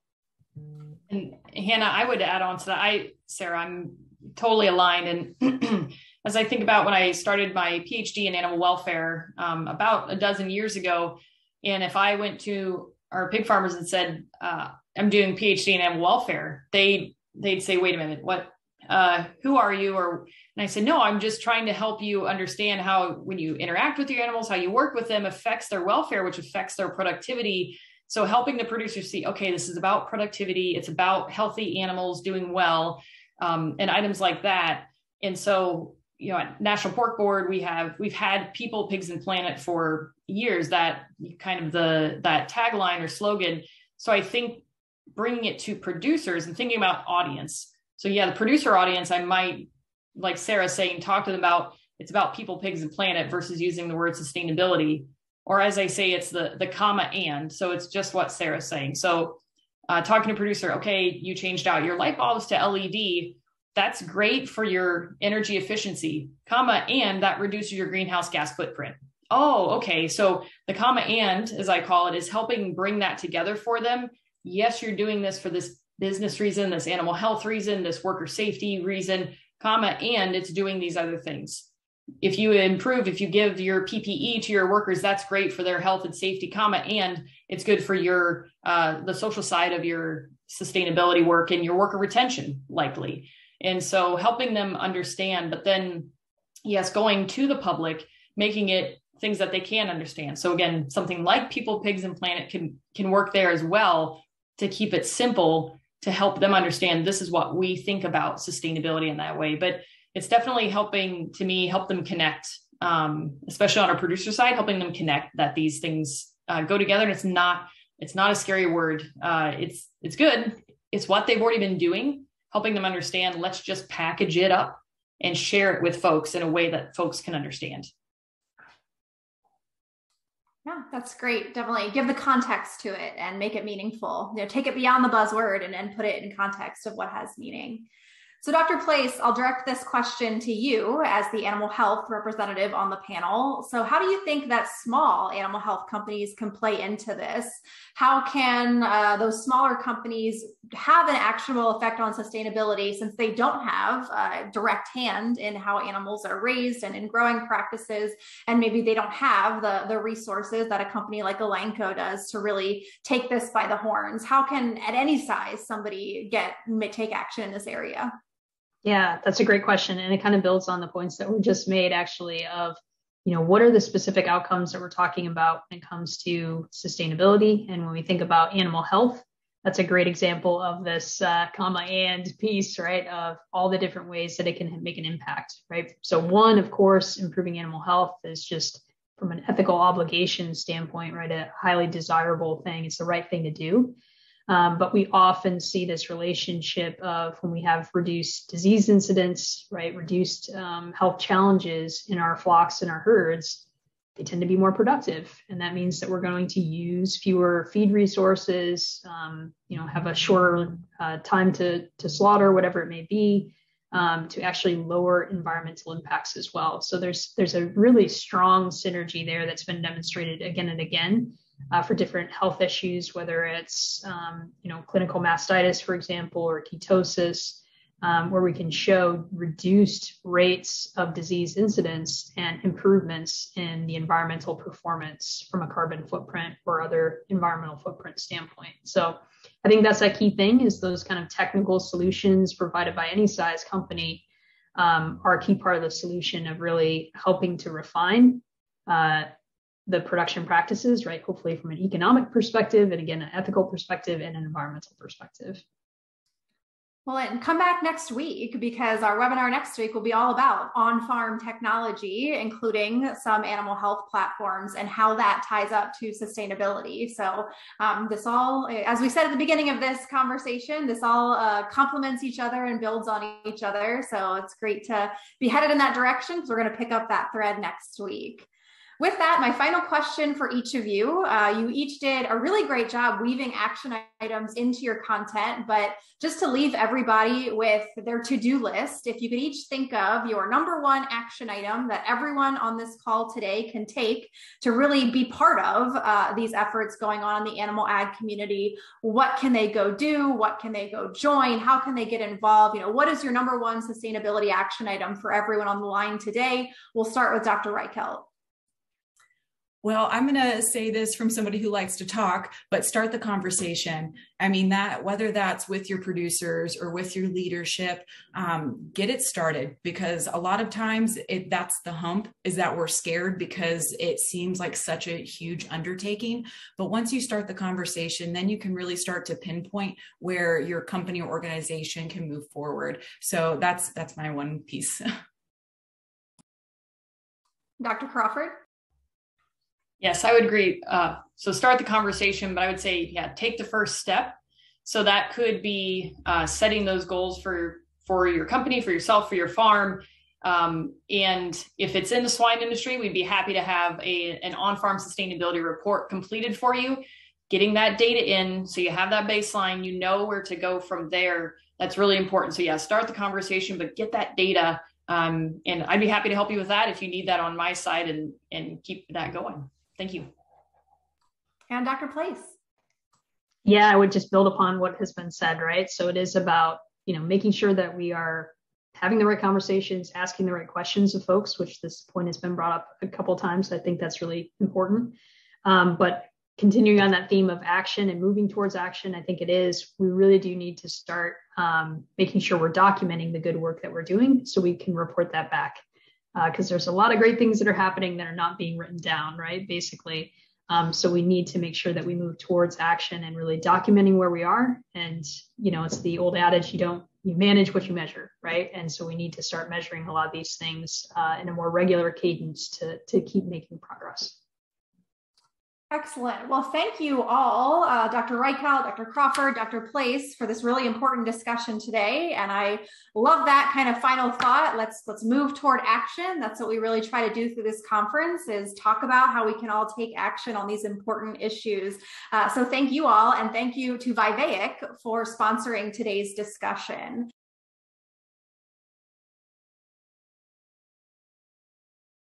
And Hannah, I would add on to that. Sarah, I'm totally aligned. And as I think about when I started my PhD in animal welfare about a dozen years ago, and if I went to our pig farmers and said, I'm doing PhD in animal welfare, they'd say, wait a minute, what? Who are you? And I said, no, I'm just trying to help you understand how, when you interact with your animals, how you work with them affects their welfare, which affects their productivity. So helping the producers see, okay, this is about productivity. It's about healthy animals doing well, and items like that. And so, you know, at National Pork Board, we've had people, pigs, and planet for years, that kind of that tagline or slogan. So I think bringing it to producers and thinking about audience. So yeah, the producer audience, I might, like Sarah saying, talk to them about, it's about people, pigs, and planet versus using the word sustainability. or as I say, it's the comma and. So it's just what Sara's saying. So talking to producer, okay, you changed out your light bulbs to LED. That's great for your energy efficiency, comma, and that reduces your greenhouse gas footprint. Oh, okay. So the comma and, as I call it, is helping bring that together for them. Yes, you're doing this for this business reason, this animal health reason, this worker safety reason, comma, and it's doing these other things. If you give your PPE to your workers, that's great for their health and safety, comma, and it's good for your the social side of your sustainability work and your worker retention, likely. And so helping them understand, but then, yes, going to the public, making it things that they can understand. So again, something like People, Pigs, and Planet can work there as well to keep it simple, to help them understand this is what we think about sustainability in that way. But it's definitely help them connect, especially on our producer side, helping them connect that these things go together. And it's not a scary word. It's good. It's what they've already been doing, helping them understand, let's just package it up and share it with folks in a way that folks can understand.
Yeah, that's great. Definitely give the context to it and make it meaningful. Take it beyond the buzzword and put it in context of what has meaning. So Dr. Place, I'll direct this question to you as the animal health representative on the panel. So how do you think that small animal health companies can play into this? How can those smaller companies have an actionable effect on sustainability since they don't have a direct hand in how animals are raised and in growing practices, and maybe they don't have the resources that a company like Elanco does to really take this by the horns? How can, at any size, somebody take action in this area?
Yeah, that's a great question. And it kind of builds on the points that were just made, actually, of, what are the specific outcomes that we're talking about when it comes to sustainability? And when we think about animal health, that's a great example of this comma and piece, right? Of all the different ways that it can make an impact, right? So one, of course, improving animal health is just from an ethical obligation standpoint, right? A highly desirable thing. It's the right thing to do. But we often see this relationship of when we have reduced disease incidents, right? Reduced health challenges in our flocks and our herds, they tend to be more productive. And that means that we're going to use fewer feed resources, have a shorter time to slaughter, whatever it may be, to actually lower environmental impacts as well. So there's a really strong synergy there that's been demonstrated again and again. For different health issues, whether it's, clinical mastitis, for example, or ketosis, where we can show reduced rates of disease incidence and improvements in the environmental performance from a carbon footprint or other environmental footprint standpoint. So I think that's a key thing, is those kind of technical solutions provided by any size company are a key part of the solution of really helping to refine the production practices, right? Hopefully from an economic perspective, and again, an ethical perspective and an environmental perspective.
Well, and come back next week, because our webinar next week will be all about on-farm technology, including some animal health platforms and how that ties up to sustainability. So this all, as we said at the beginning of this conversation, this all complements each other and builds on each other. So it's great to be headed in that direction, because we're going to pick up that thread next week. With that, my final question for each of you. You each did a really great job weaving action items into your content, but just to leave everybody with their to-do list, if you could each think of your number one action item that everyone on this call today can take to really be part of these efforts going on in the animal ag community, what can they go do? What can they go join? How can they get involved? What is your number one sustainability action item for everyone on the line today? We'll start with Dr. Reichelt.
Well, I'm going to say this from somebody who likes to talk, but start the conversation. I mean, that whether that's with your producers or with your leadership, get it started, because a lot of times that's the hump, is that we're scared because it seems like such a huge undertaking. But once you start the conversation, then you can really start to pinpoint where your company or organization can move forward. So that's my one piece.
Dr. Crawford?
Yes, I would agree. So start the conversation, but I would say, take the first step. So that could be setting those goals for your company, for yourself, for your farm, And if it's in the swine industry, we'd be happy to have an on-farm sustainability report completed for you, getting that data in so you have that baseline, you know where to go from there. That's really important. So yeah, start the conversation, but get that data. And I'd be happy to help you with that if you need that on my side and keep that going. Thank you.
And Dr. Place.
Yeah, I would just build upon what has been said, right? So it is about, making sure that we are having the right conversations, asking the right questions of folks, which this point has been brought up a couple of times. I think that's really important. But continuing on that theme of action and moving towards action, I think we really do need to start making sure we're documenting the good work that we're doing so we can report that back. Because there's a lot of great things that are happening that are not being written down, right? Basically. So we need to make sure that we move towards action and really documenting where we are. And, it's the old adage, you manage what you measure, right? And so we need to start measuring a lot of these things in a more regular cadence to keep making progress.
Excellent. Well, thank you all, Dr. Reichelt, Dr. Crawford, Dr. Place, for this really important discussion today. And I love that kind of final thought. Let's move toward action. That's what we really try to do through this conference, is talk about how we can all take action on these important issues. So thank you all, and thank you to Viability for sponsoring today's discussion.